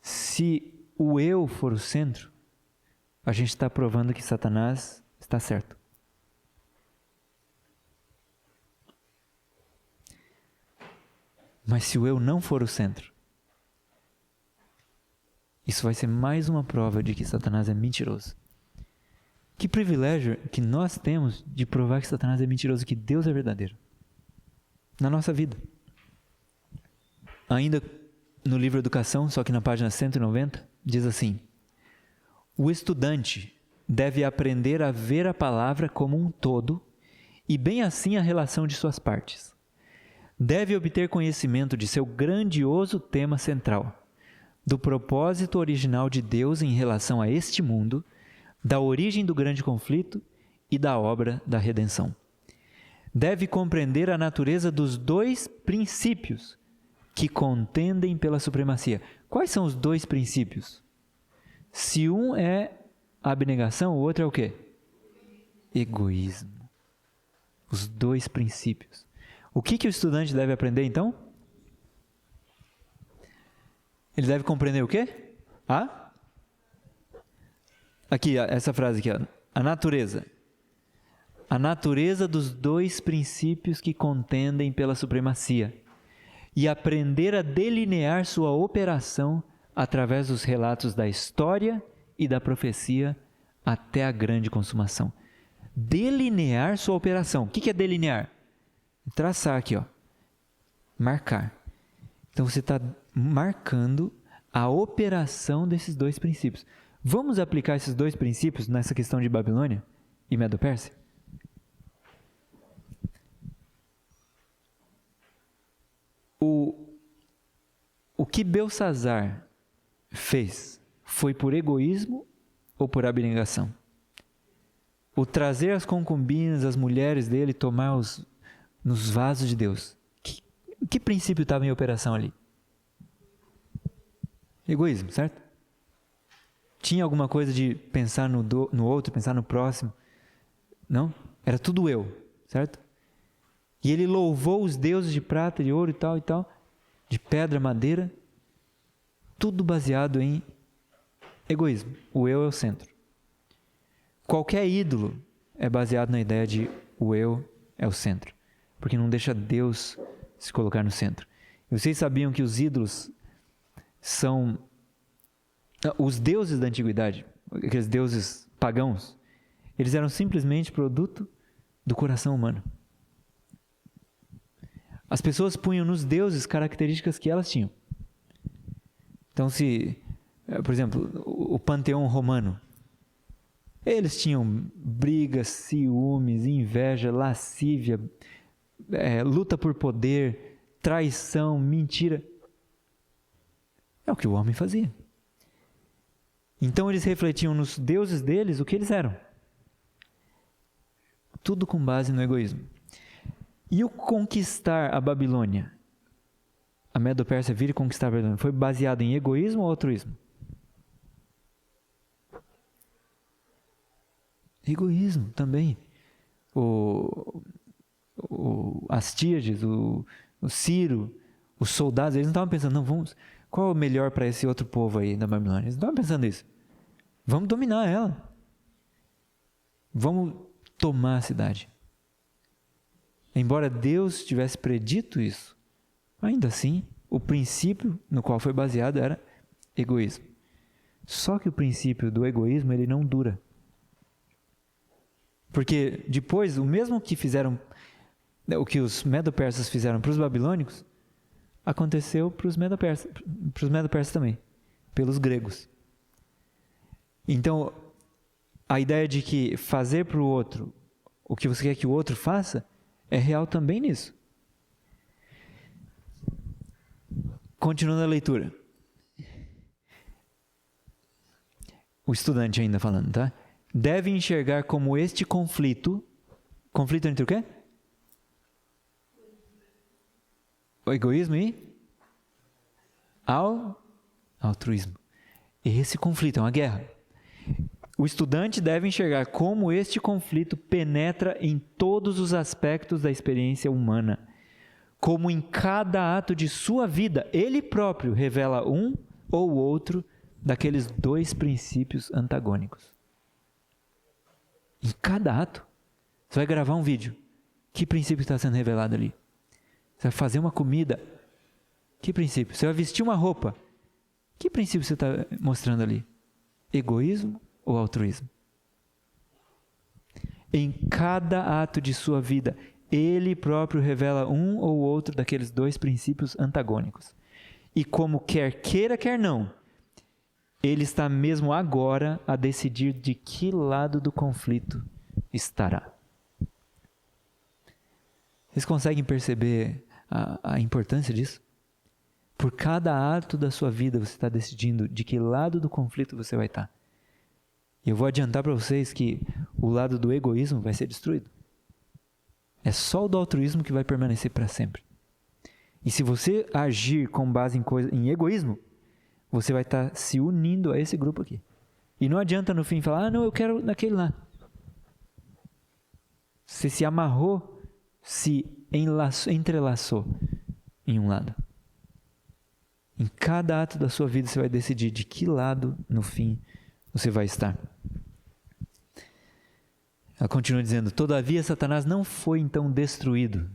Se o eu for o centro, a gente está provando que Satanás está certo. Mas se o eu não for o centro, isso vai ser mais uma prova de que Satanás é mentiroso. Que privilégio que nós temos de provar que Satanás é mentiroso, que Deus é verdadeiro na nossa vida. Ainda no livro Educação, só que na página 190, diz assim: o estudante deve aprender a ver a palavra como um todo e bem assim a relação de suas partes. Deve obter conhecimento de seu grandioso tema central, do propósito original de Deus em relação a este mundo, da origem do grande conflito e da obra da redenção. Deve compreender a natureza dos dois princípios que contendem pela supremacia. Quais são os dois princípios? Se um é abnegação, o outro é o quê? Egoísmo. Os dois princípios. O que o estudante deve aprender, então? Ele deve compreender o quê? Aqui, essa frase aqui, ó. A natureza. A natureza dos dois princípios que contendem pela supremacia. E aprender a delinear sua operação através dos relatos da história e da profecia até a grande consumação. Delinear sua operação. O que é delinear? Traçar aqui, ó. Marcar. Então você está marcando a operação desses dois princípios. Vamos aplicar esses dois princípios nessa questão de Babilônia e Medo-Pérsia? O que Belsazar fez foi por egoísmo ou por abnegação? O trazer as concubinas, as mulheres dele, tomar nos vasos de Deus. Que princípio estava em operação ali? Egoísmo, certo? Tinha alguma coisa de pensar no outro, pensar no próximo? Não? Era tudo eu, certo? E ele louvou os deuses de prata, de ouro e tal, de pedra, madeira, tudo baseado em egoísmo. O eu é o centro. Qualquer ídolo é baseado na ideia de o eu é o centro, porque não deixa Deus se colocar no centro. E vocês sabiam que os ídolos são os deuses da antiguidade, aqueles deuses pagãos, eles eram simplesmente produto do coração humano. As pessoas punham nos deuses características que elas tinham. Então, por exemplo, o panteão romano, eles tinham brigas, ciúmes, inveja, lascívia, luta por poder, traição, mentira. É o que o homem fazia. Então, eles refletiam nos deuses deles o que eles eram. Tudo com base no egoísmo. E o conquistar a Babilônia, a Medo-Pérsia vir e conquistar a Babilônia, foi baseado em egoísmo ou altruísmo? Egoísmo também. O Astíages, o Ciro, os soldados, eles não estavam pensando, qual é o melhor para esse outro povo aí da Babilônia? Eles não estavam pensando nisso. Vamos dominar ela. Vamos tomar a cidade. Embora Deus tivesse predito isso, ainda assim, o princípio no qual foi baseado era egoísmo. Só que o princípio do egoísmo, ele não dura. Porque depois, o mesmo que fizeram, o que os Medo-Persas fizeram para os babilônicos, aconteceu para os Medo-Persas também, pelos gregos. Então, a ideia de que fazer para o outro o que você quer que o outro faça, é real também nisso. Continuando a leitura. O estudante ainda falando, tá? Deve enxergar como este conflito entre o quê? O egoísmo e altruísmo. Esse conflito é uma guerra. O estudante deve enxergar como este conflito penetra em todos os aspectos da experiência humana, como em cada ato de sua vida, ele próprio revela um ou outro daqueles dois princípios antagônicos. Em cada ato. Você vai gravar um vídeo. Que princípio está sendo revelado ali? Você vai fazer uma comida. Que princípio? Você vai vestir uma roupa. Que princípio você está mostrando ali? Egoísmo ou altruísmo? Em cada ato de sua vida, ele próprio revela um ou outro daqueles dois princípios antagônicos. E como quer queira, quer não, ele está mesmo agora a decidir de que lado do conflito estará. Vocês conseguem perceber a importância disso? Por cada ato da sua vida, você está decidindo de que lado do conflito você vai estar. E eu vou adiantar para vocês que o lado do egoísmo vai ser destruído. É só o do altruísmo que vai permanecer para sempre. E se você agir com base em egoísmo, você vai estar se unindo a esse grupo aqui. E não adianta no fim falar, não, eu quero naquele lá. Você se amarrou, se entrelaçou em um lado. Em cada ato da sua vida você vai decidir de que lado, no fim, você vai estar. Ela continua dizendo, todavia Satanás não foi então destruído.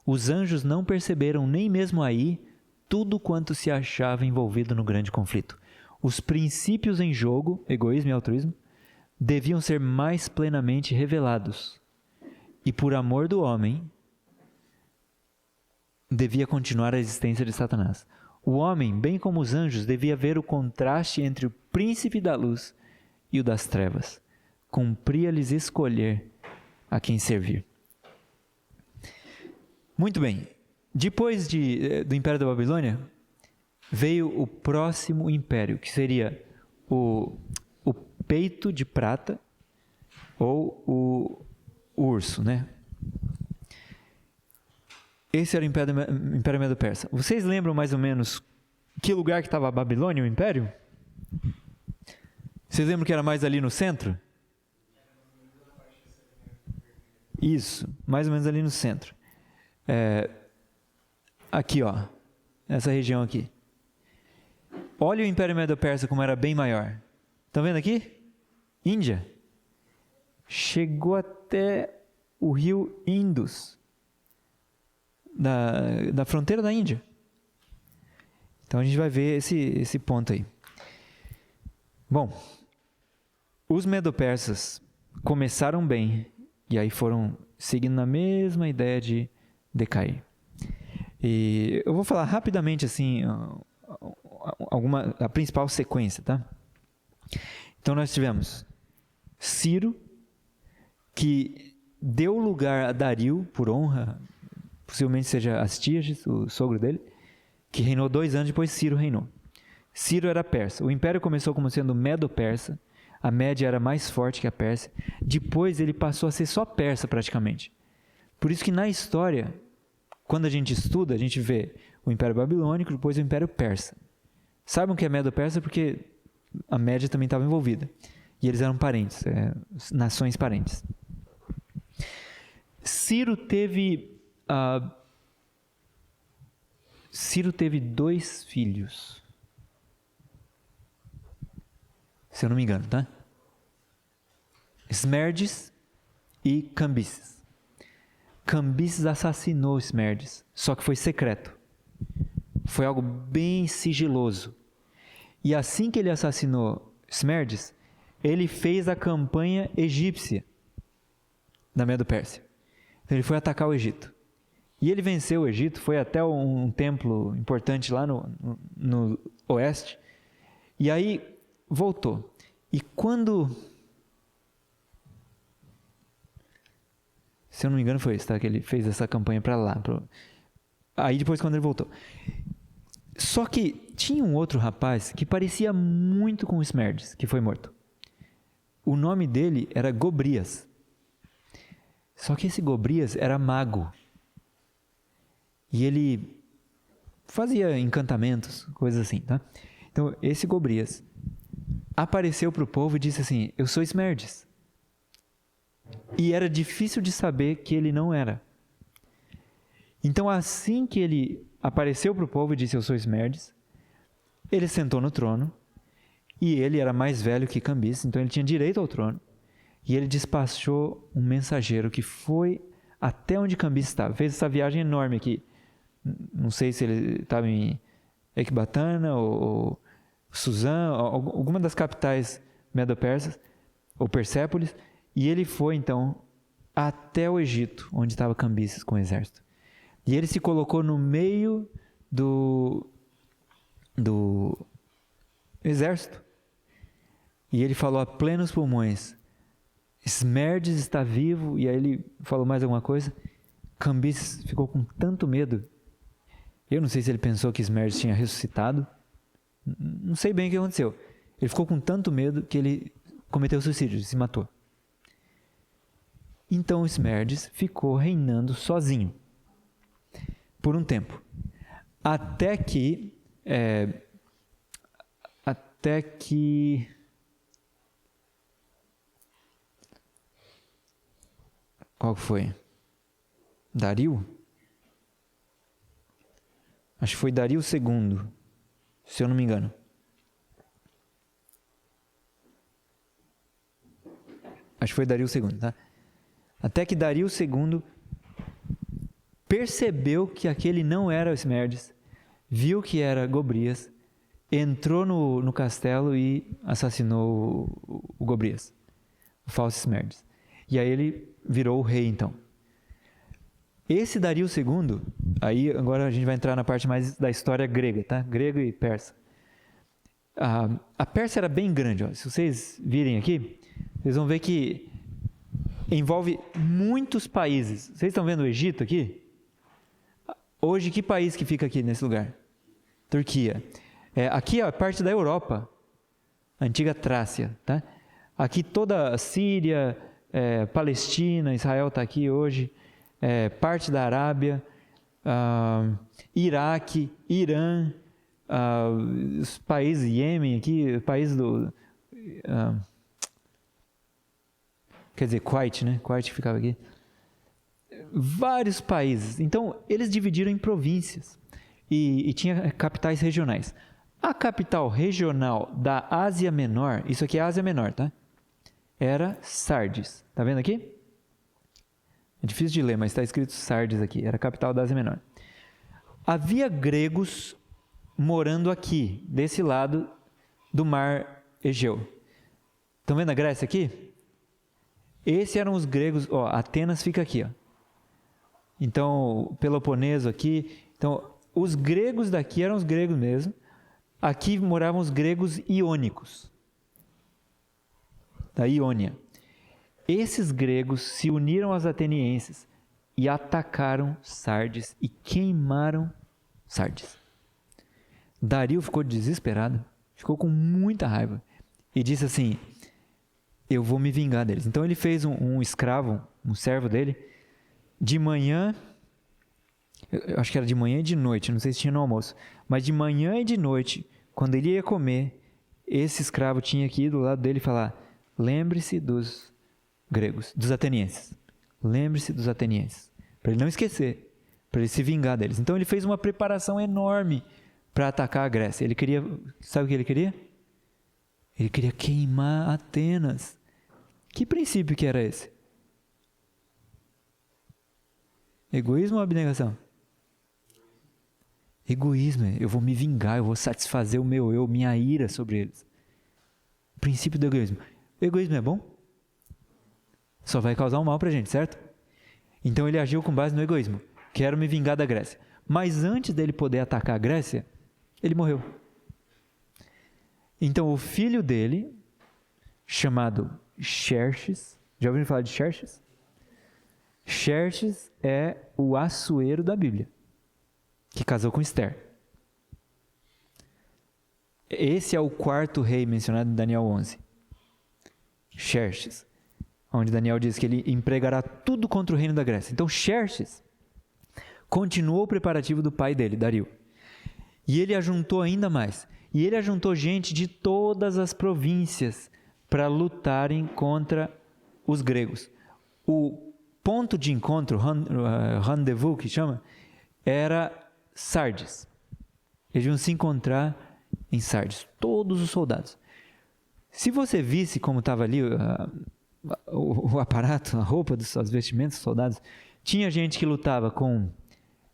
Os anjos não perceberam nem mesmo aí tudo quanto se achava envolvido no grande conflito. Os princípios em jogo, egoísmo e altruísmo, deviam ser mais plenamente revelados. E por amor do homem, devia continuar a existência de Satanás. O homem, bem como os anjos, devia ver o contraste entre o príncipe da luz e o das trevas. Cumpria-lhes escolher a quem servir. Muito bem. Depois do Império da Babilônia, veio o próximo império, que seria o peito de prata ou o urso, né? Esse era o Império Medo-Persa. Vocês lembram mais ou menos que lugar que estava a Babilônia, o Império? Vocês lembram que era mais ali no centro? Isso, mais ou menos ali no centro. Aqui, ó, essa região aqui. Olha o Império Medo-Persa como era bem maior. Estão vendo aqui? Índia. Chegou até o rio Indus, da fronteira da Índia. Então a gente vai ver esse ponto aí. Bom, os Medo-Persas começaram bem e aí foram seguindo na mesma ideia de decair. E eu vou falar rapidamente assim a principal sequência, tá? Então nós tivemos Ciro, que deu lugar a Dario por honra, possivelmente seja Astíages, o sogro dele, que reinou 2 anos depois Ciro reinou. Ciro era persa. O império começou como sendo Medo-Persa, a Média era mais forte que a Pérsia, depois ele passou a ser só persa praticamente. Por isso que na história, quando a gente estuda, a gente vê o Império Babilônico, depois o Império Persa. Saibam que é Medo-Persa porque a Média também estava envolvida. E eles eram parentes, nações parentes. Ciro teve 2 filhos. Se eu não me engano, tá? Esmerdes e Cambises. Cambises assassinou Esmerdes, só que foi secreto. Foi algo bem sigiloso. E assim que ele assassinou Esmerdes, ele fez a campanha egípcia da Medo-Pérsia. Então ele foi atacar o Egito. E ele venceu o Egito, foi até um templo importante lá no oeste, e aí voltou. E quando, se eu não me engano foi isso, tá? Que ele fez essa campanha para lá. Aí depois quando ele voltou. Só que tinha um outro rapaz que parecia muito com Esmerdes, que foi morto. O nome dele era Gobrias. Só que esse Gobrias era mago. E ele fazia encantamentos, coisas assim, tá? Então, esse Gobrias apareceu para o povo e disse assim, eu sou Esmerdes. E era difícil de saber que ele não era. Então, assim que ele apareceu para o povo e disse, eu sou Esmerdes, ele sentou no trono, e ele era mais velho que Cambises, então ele tinha direito ao trono, e ele despachou um mensageiro que foi até onde Cambises estava, fez essa viagem enorme aqui, não sei se ele estava em Ecbatana ou Suzã, alguma das capitais medo-persas, ou Persépolis, e ele foi então até o Egito, onde estava Cambises com o exército. E ele se colocou no meio do exército. E ele falou a plenos pulmões, Esmerdes está vivo. E aí ele falou mais alguma coisa. Cambises ficou com tanto medo. Eu não sei se ele pensou que Esmerdes tinha ressuscitado. Não sei bem o que aconteceu. Ele ficou com tanto medo que ele cometeu suicídio, se matou. Então Esmerdes ficou reinando sozinho por um tempo, até que qual foi? Dario? Acho que foi Dario II, se eu não me engano. Acho que foi Dario II, tá? Até que Dario II percebeu que aquele não era o Esmerdes, viu que era Gobrias, entrou no castelo e assassinou o Gobrias, o falso Esmerdes. E aí ele virou o rei, então. Esse Dario II, aí agora a gente vai entrar na parte mais da história grega, tá? Grega e persa. A Pérsia era bem grande, ó. Se vocês virem aqui, vocês vão ver que envolve muitos países. Vocês estão vendo o Egito aqui? Hoje, que país que fica aqui nesse lugar? Turquia. Aqui é parte da Europa, a antiga Trácia, tá? Aqui toda a Síria, Palestina, Israel está aqui hoje, parte da Arábia, Iraque, Irã, os países, Iêmen aqui, o país do... quer dizer, Kuwait, né? Kuwait ficava aqui. Vários países. Então, eles dividiram em províncias e tinha capitais regionais. A capital regional da Ásia Menor, isso aqui é Ásia Menor, tá? Era Sardes. Tá vendo aqui? É difícil de ler, mas está escrito Sardes aqui. Era a capital da Ásia Menor. Havia gregos morando aqui, desse lado do mar Egeu. Estão vendo a Grécia aqui? Esses eram os gregos. Ó, Atenas fica aqui, ó. Então, Peloponeso aqui. Então, os gregos daqui eram os gregos mesmo. Aqui moravam os gregos iônicos, da Iônia. Esses gregos se uniram aos atenienses e atacaram Sardes e queimaram Sardes. Dario ficou desesperado, ficou com muita raiva e disse assim, eu vou me vingar deles. Então ele fez um escravo, um servo dele, de manhã, eu acho que era de manhã e de noite, não sei se tinha no almoço, mas de manhã e de noite, quando ele ia comer, esse escravo tinha que ir do lado dele e falar, lembre-se dos gregos, dos atenienses. Lembre-se dos atenienses. Para ele não esquecer, para ele se vingar deles. Então ele fez uma preparação enorme para atacar a Grécia. Ele queria, sabe o que ele queria? Ele queria queimar Atenas. Que princípio que era esse? Egoísmo ou abnegação? Egoísmo, eu vou me vingar, eu vou satisfazer o meu eu, minha ira sobre eles. O princípio do egoísmo. O egoísmo é bom? Só vai causar um mal pra gente, certo? Então ele agiu com base no egoísmo. Quero me vingar da Grécia. Mas antes dele poder atacar a Grécia, ele morreu. Então o filho dele, chamado Xerxes, já ouviram falar de Xerxes? Xerxes é o Assuero da Bíblia, que casou com Esther. Esse é o quarto rei mencionado em Daniel 11. Xerxes, onde Daniel diz que ele empregará tudo contra o reino da Grécia. Então Xerxes continuou o preparativo do pai dele, Dario. E ele ajuntou ainda mais. E ele ajuntou gente de todas as províncias para lutarem contra os gregos. O ponto de encontro, rendezvous que chama, era Sardes. Eles iam se encontrar em Sardes, todos os soldados. Se você visse como estava ali o aparato, a roupa, as vestimentas dos soldados, tinha gente que lutava com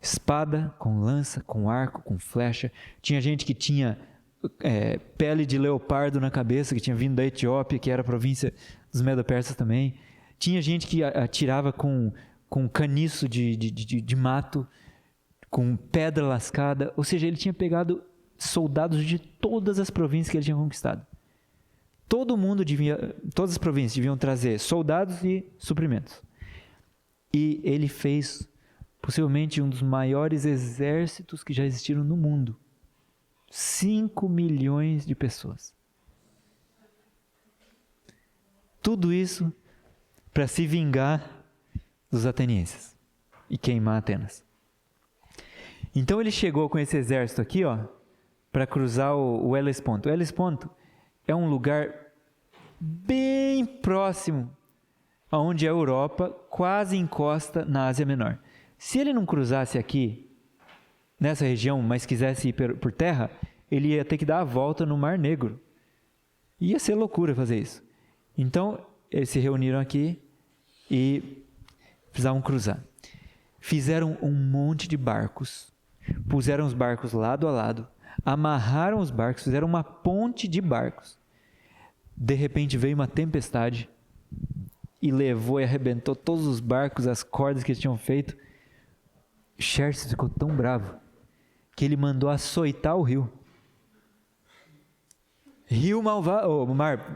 espada, com lança, com arco, com flecha. Tinha gente que tinha pele de leopardo na cabeça, que tinha vindo da Etiópia, que era a província dos Medo-Persas também. Tinha gente que atirava com caniço de mato, com pedra lascada. Ou seja, ele tinha pegado soldados de todas as províncias que ele tinha conquistado. Todas as províncias deviam trazer soldados e suprimentos. E ele fez possivelmente um dos maiores exércitos que já existiram no mundo. 5 milhões de pessoas. Tudo isso para se vingar dos atenienses e queimar Atenas. Então ele chegou com esse exército aqui, para cruzar o Helesponto. O Helesponto é um lugar bem próximo aonde a Europa quase encosta na Ásia Menor. Se ele não cruzasse aqui, nessa região, mas quisesse ir por terra, ele ia ter que dar a volta no Mar Negro. Ia ser loucura fazer isso. Então, eles se reuniram aqui e precisavam cruzar. Fizeram um monte de barcos, puseram os barcos lado a lado, amarraram os barcos, fizeram uma ponte de barcos. De repente veio uma tempestade e levou e arrebentou todos os barcos, as cordas que eles tinham feito. Xerxes ficou tão bravo que ele mandou açoitar o rio. Rio malvado,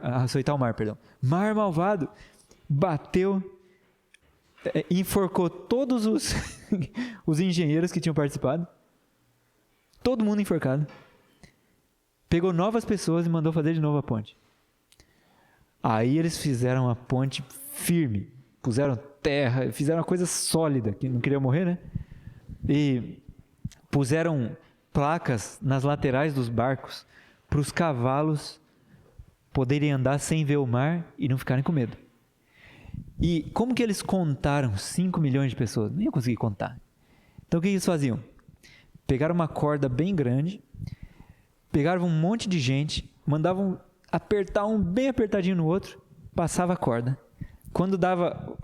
açoitar o mar, perdão. Mar malvado. Bateu, enforcou todos os engenheiros que tinham participado. Todo mundo enforcado. Pegou novas pessoas e mandou fazer de novo a ponte. Aí eles fizeram a ponte firme. Puseram terra, fizeram uma coisa sólida, que não queria morrer, né? E puseram placas nas laterais dos barcos para os cavalos poderem andar sem ver o mar e não ficarem com medo. E como que eles contaram 5 milhões de pessoas? Não iam conseguir contar. Então o que eles faziam? Pegaram uma corda bem grande, pegaram um monte de gente, mandavam apertar um bem apertadinho no outro, passava a corda. Quando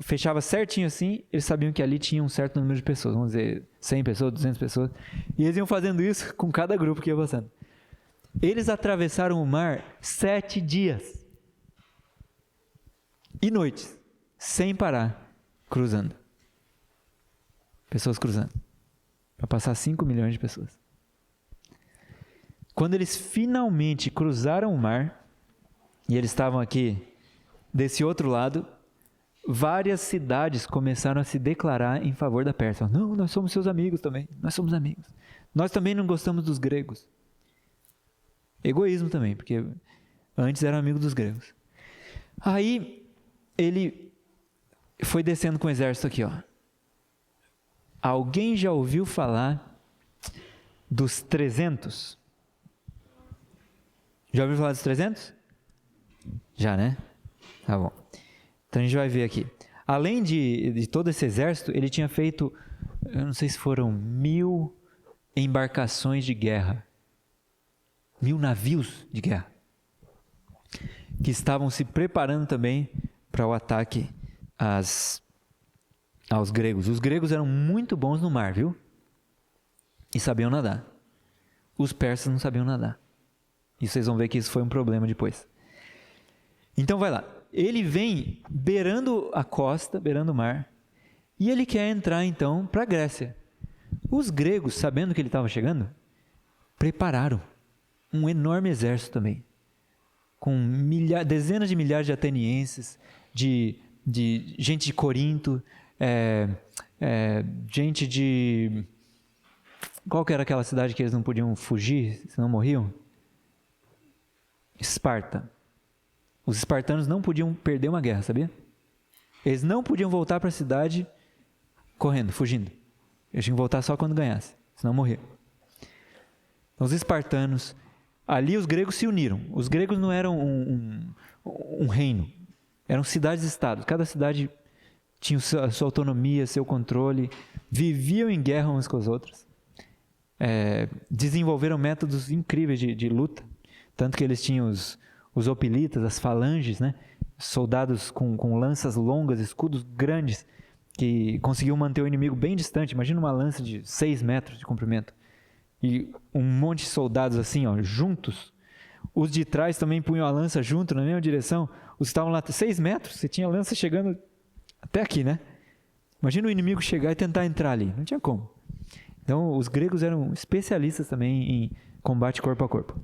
fechava certinho assim, eles sabiam que ali tinha um certo número de pessoas, vamos dizer 100 pessoas, 200 pessoas, e eles iam fazendo isso com cada grupo que ia passando. Eles atravessaram o mar 7 dias e noites, sem parar, cruzando. Pessoas cruzando. Para passar 5 milhões de pessoas. Quando eles finalmente cruzaram o mar, e eles estavam aqui desse outro lado, várias cidades começaram a se declarar em favor da Pérsia. Não, nós somos seus amigos também. Nós somos amigos. Nós também não gostamos dos gregos. Egoísmo também, porque antes eram amigos dos gregos. Aí ele foi descendo com o exército aqui, Alguém já ouviu falar dos 300? Já ouviu falar dos 300? Já, né? Tá bom. Então a gente vai ver aqui. Além de todo esse exército, ele tinha feito, eu não sei se foram 1000 embarcações de guerra. 1000 navios de guerra. Que estavam se preparando também para o ataque aos gregos. Os gregos eram muito bons no mar, viu? E sabiam nadar. Os persas não sabiam nadar. E vocês vão ver que isso foi um problema depois. Então vai lá. Ele vem beirando a costa, beirando o mar, e ele quer entrar então para a Grécia. Os gregos, sabendo que ele estava chegando, prepararam um enorme exército também, com dezenas de milhares de atenienses, de gente de Corinto, gente de... Qual que era aquela cidade que eles não podiam fugir, senão morriam? Esparta. Os espartanos não podiam perder uma guerra, sabia? Eles não podiam voltar para a cidade correndo, fugindo. Eles tinham que voltar só quando ganhasse, senão morrer. Então, os espartanos, ali os gregos se uniram. Os gregos não eram um reino, eram cidades-estados. Cada cidade tinha a sua autonomia, seu controle. viviam em guerra uns com os outros, desenvolveram métodos incríveis de luta, tanto que eles tinham os hoplitas, as falanges, né? Soldados com lanças longas, escudos grandes, que conseguiam manter o inimigo bem distante. Imagina uma lança de 6 metros de comprimento. E um monte de soldados assim, ó, juntos. Os de trás também punham a lança junto, na mesma direção. Os que estavam lá 6 metros, você tinha a lança chegando até aqui, né? Imagina o inimigo chegar e tentar entrar ali. Não tinha como. Então, os gregos eram especialistas também em combate corpo a corpo.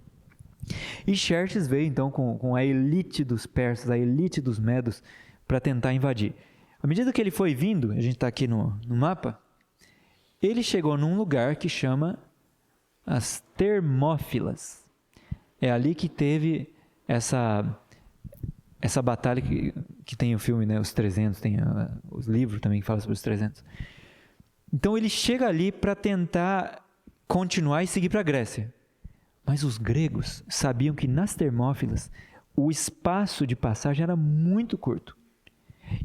E Xerxes veio então com a elite dos persas, a elite dos medos, para tentar invadir. À medida que ele foi vindo, a gente está aqui no mapa, ele chegou num lugar que chama as Termófilas. É ali que teve essa batalha que tem o filme, né, Os 300, tem os livros também que falam sobre os 300. Então ele chega ali para tentar continuar e seguir para a Grécia. Mas os gregos sabiam que nas Termófilas o espaço de passagem era muito curto.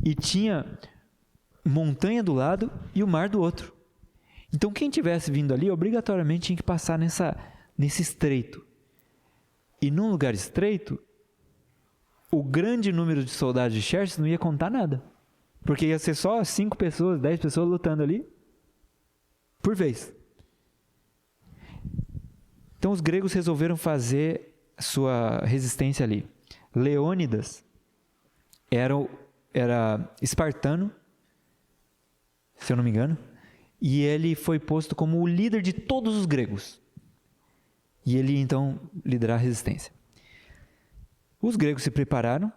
E tinha montanha do lado e o mar do outro. Então quem tivesse vindo ali obrigatoriamente tinha que passar nesse estreito. E num lugar estreito, o grande número de soldados de Xerxes não ia contar nada. Porque ia ser só 5 pessoas, 10 pessoas lutando ali por vez. Então os gregos resolveram fazer sua resistência ali. Leônidas era espartano, se eu não me engano, e ele foi posto como o líder de todos os gregos. E ele então liderar a resistência. Os gregos se prepararam,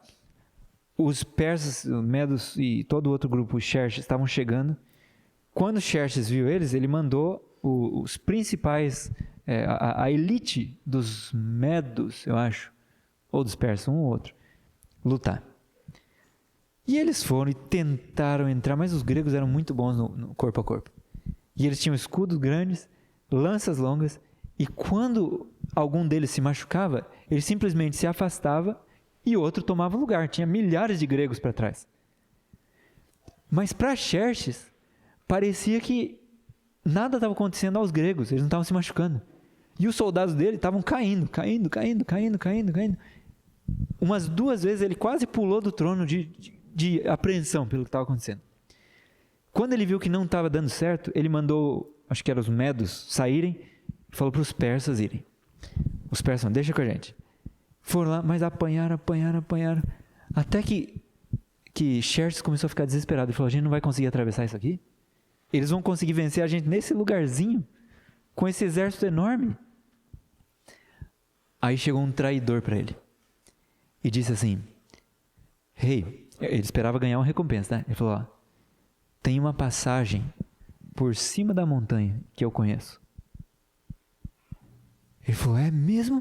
os persas, os medos e todo o outro grupo, os Xerxes, estavam chegando. Quando Xerxes viu eles, ele mandou os principais, a elite dos medos, eu acho, ou dos persas, um ou outro, lutar. E eles foram e tentaram entrar, mas os gregos eram muito bons no corpo a corpo. E eles tinham escudos grandes, lanças longas, e quando algum deles se machucava, ele simplesmente se afastava e outro tomava lugar. Tinha milhares de gregos para trás. Mas para Xerxes, parecia que nada estava acontecendo aos gregos, eles não estavam se machucando. E os soldados dele estavam caindo. Umas 2 vezes ele quase pulou do trono de apreensão pelo que estava acontecendo. Quando ele viu que não estava dando certo, ele mandou, acho que eram os medos, saírem e falou para os persas irem. Os persas falaram, deixa com a gente. Foram lá, mas apanharam. Até que Xerxes começou a ficar desesperado e falou, a gente não vai conseguir atravessar isso aqui? Eles vão conseguir vencer a gente nesse lugarzinho, com esse exército enorme? Aí chegou um traidor para ele e disse assim, rei, ele esperava ganhar uma recompensa, né? Ele falou, ó, tem uma passagem por cima da montanha que eu conheço. Ele falou, é mesmo?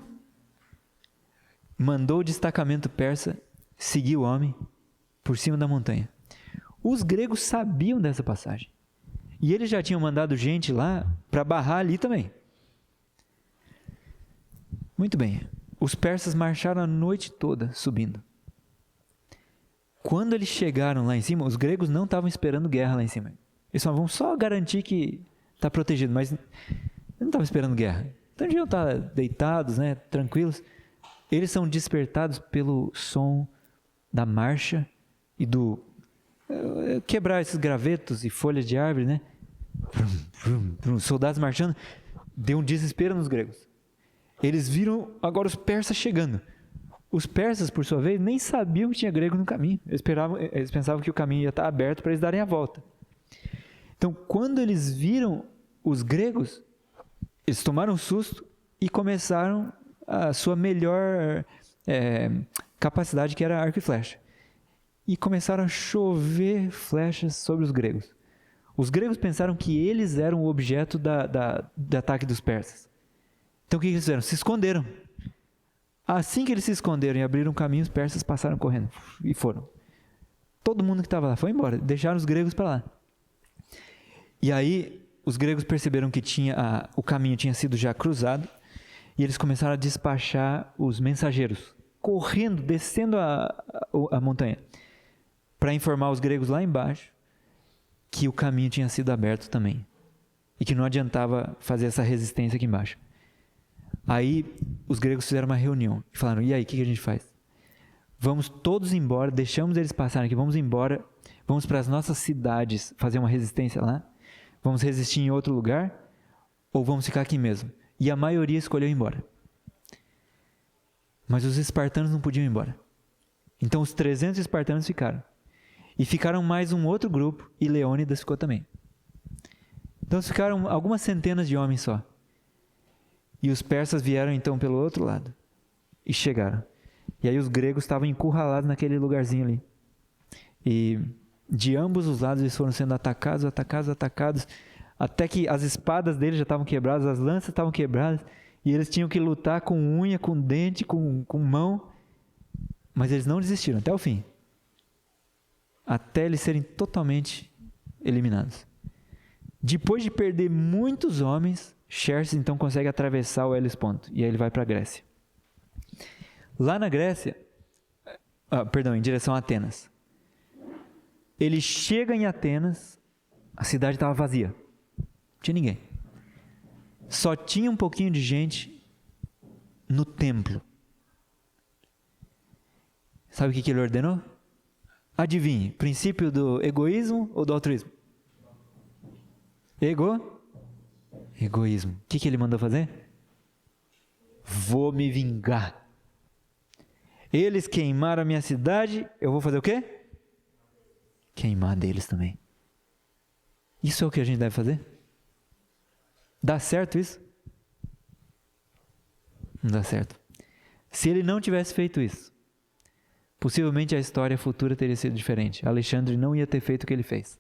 Mandou o destacamento persa seguir o homem por cima da montanha. Os gregos sabiam dessa passagem. E eles já tinham mandado gente lá para barrar ali também. Muito bem. Os persas marcharam a noite toda subindo. Quando eles chegaram lá em cima, os gregos não estavam esperando guerra lá em cima. Eles falavam, vamos só garantir que está protegido, mas não estavam esperando guerra. Então deviam estar deitados, né, tranquilos. Eles são despertados pelo som da marcha e do quebrar esses gravetos e folhas de árvore, né? Os soldados marchando. Deu um desespero nos gregos. Eles viram agora os persas chegando. Os persas, por sua vez, nem sabiam que tinha grego no caminho. Eles pensavam que o caminho ia estar aberto para eles darem a volta. Então, quando eles viram os gregos, eles tomaram um susto e começaram a sua melhor capacidade, que era arco e flecha. E começaram a chover flechas sobre os gregos. Os gregos pensaram que eles eram o objeto do ataque dos persas. Então o que eles fizeram? Se esconderam. Assim que eles se esconderam e abriram caminho, os persas passaram correndo e foram. Todo mundo que estava lá foi embora, deixaram os gregos para lá. E aí os gregos perceberam que o caminho tinha sido já cruzado e eles começaram a despachar os mensageiros, correndo, descendo a montanha, para informar os gregos lá embaixo que o caminho tinha sido aberto também. E que não adiantava fazer essa resistência aqui embaixo. Aí os gregos fizeram uma reunião e falaram, e aí, o que a gente faz? Vamos todos embora, deixamos eles passarem aqui, vamos embora, vamos para as nossas cidades fazer uma resistência lá? Vamos resistir em outro lugar? Ou vamos ficar aqui mesmo? E a maioria escolheu ir embora. Mas os espartanos não podiam ir embora. Então os 300 espartanos ficaram. E ficaram mais um outro grupo, e Leônidas ficou também. Então ficaram algumas centenas de homens só. E os persas vieram então pelo outro lado. E chegaram. E aí os gregos estavam encurralados naquele lugarzinho ali. E de ambos os lados eles foram sendo atacados, até que as espadas deles já estavam quebradas, as lanças estavam quebradas, e eles tinham que lutar com unha, com dente, com mão. Mas eles não desistiram até o fim. Até eles serem totalmente eliminados. Depois de perder muitos homens, Xerxes então consegue atravessar o Helesponto, e aí ele vai para a Grécia. Lá na Grécia, em direção a Atenas. Ele chega em Atenas, a cidade estava vazia, não tinha ninguém. Só tinha um pouquinho de gente no templo. Sabe o que ele ordenou? Adivinhe, princípio do egoísmo ou do altruísmo? Egoísmo. O que ele mandou fazer? Vou me vingar. Eles queimaram a minha cidade, eu vou fazer o quê? Queimar deles também. Isso é o que a gente deve fazer? Dá certo isso? Não dá certo. Se ele não tivesse feito isso, possivelmente a história futura teria sido diferente. Alexandre não ia ter feito o que ele fez.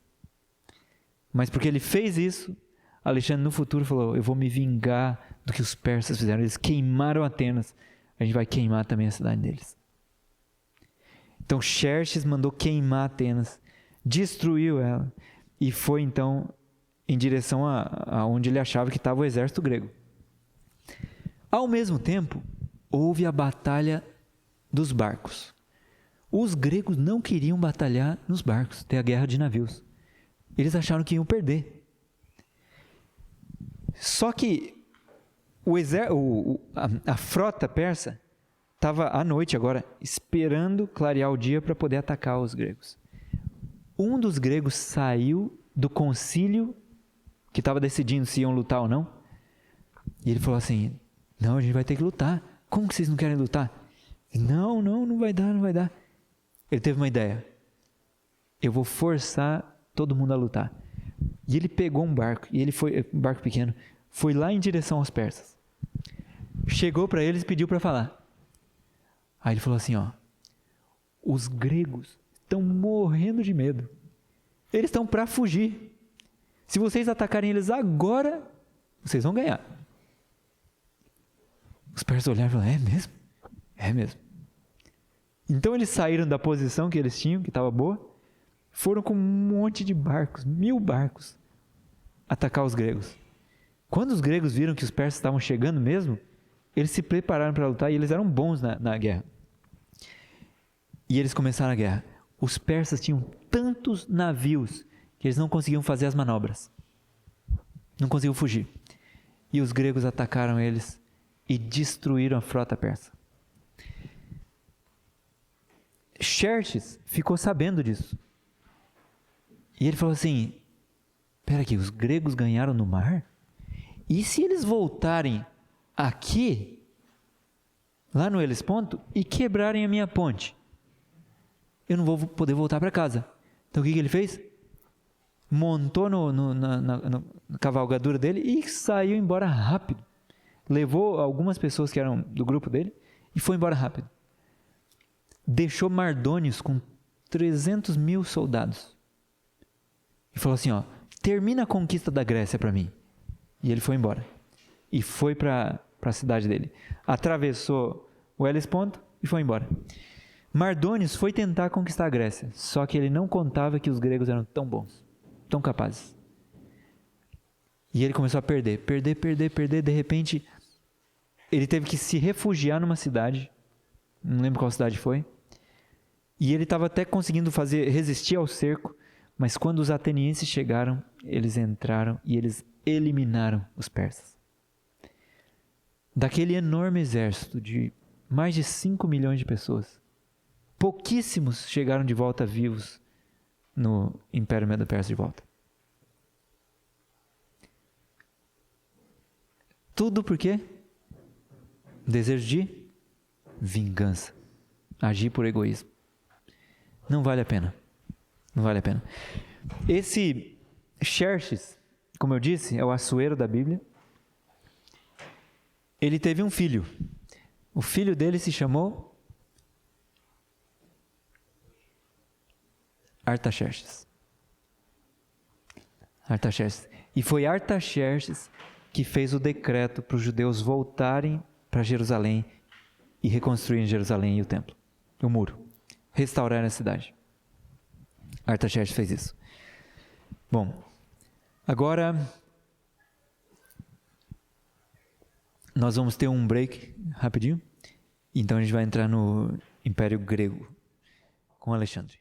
Mas porque ele fez isso, Alexandre no futuro falou, eu vou me vingar do que os persas fizeram. Eles queimaram Atenas, a gente vai queimar também a cidade deles. Então Xerxes mandou queimar Atenas, destruiu ela e foi então em direção a onde ele achava que estava o exército grego. Ao mesmo tempo, houve a batalha dos barcos. Os gregos não queriam batalhar nos barcos, ter a guerra de navios. Eles acharam que iam perder. Só que a frota persa estava à noite agora, esperando clarear o dia para poder atacar os gregos. Um dos gregos saiu do concílio que estava decidindo se iam lutar ou não. E ele falou assim, não, a gente vai ter que lutar. Como que vocês não querem lutar? Não vai dar. Ele teve uma ideia. Eu vou forçar todo mundo a lutar. E ele pegou um barco, um barco pequeno, foi lá em direção aos persas. Chegou para eles e pediu para falar. Aí ele falou assim, os gregos estão morrendo de medo. Eles estão para fugir. Se vocês atacarem eles agora, vocês vão ganhar. Os persas olharam e falaram, é mesmo? É mesmo. Então eles saíram da posição que eles tinham, que estava boa, foram com um monte de barcos, 1000 barcos, atacar os gregos. Quando os gregos viram que os persas estavam chegando mesmo, eles se prepararam para lutar e eles eram bons na guerra. E eles começaram a guerra. Os persas tinham tantos navios que eles não conseguiam fazer as manobras. Não conseguiam fugir. E os gregos atacaram eles e destruíram a frota persa. Xerxes ficou sabendo disso. E ele falou assim, espera aqui, os gregos ganharam no mar? E se eles voltarem aqui, lá no Helesponto, e quebrarem a minha ponte? Eu não vou poder voltar para casa. Então o que ele fez? Montou na cavalgadura dele e saiu embora rápido. Levou algumas pessoas que eram do grupo dele e foi embora rápido. Deixou Mardônios com 300.000 soldados. E falou assim, termina a conquista da Grécia para mim. E ele foi embora. E foi para a cidade dele. Atravessou o Helesponto e foi embora. Mardônios foi tentar conquistar a Grécia, só que ele não contava que os gregos eram tão bons, tão capazes. E ele começou a perder. De repente, ele teve que se refugiar numa cidade, não lembro qual cidade foi, e ele estava até conseguindo resistir ao cerco, Mas quando os atenienses chegaram, eles entraram e eles eliminaram os persas. Daquele enorme exército de mais de 5 milhões de pessoas, pouquíssimos chegaram de volta vivos no Império Medo-Persa de volta. Tudo por quê? Desejo de vingança. Agir por egoísmo. Não vale a pena. Não vale a pena. Esse Xerxes, como eu disse, é o Assuero da Bíblia. Ele teve um filho. O filho dele se chamou Artaxerxes. Artaxerxes. E foi Artaxerxes que fez o decreto para os judeus voltarem para Jerusalém e reconstruírem Jerusalém e o templo, o muro, restaurarem a cidade. Artaxerxes fez isso. Bom, agora nós vamos ter um break rapidinho. Então a gente vai entrar no Império Grego com Alexandre.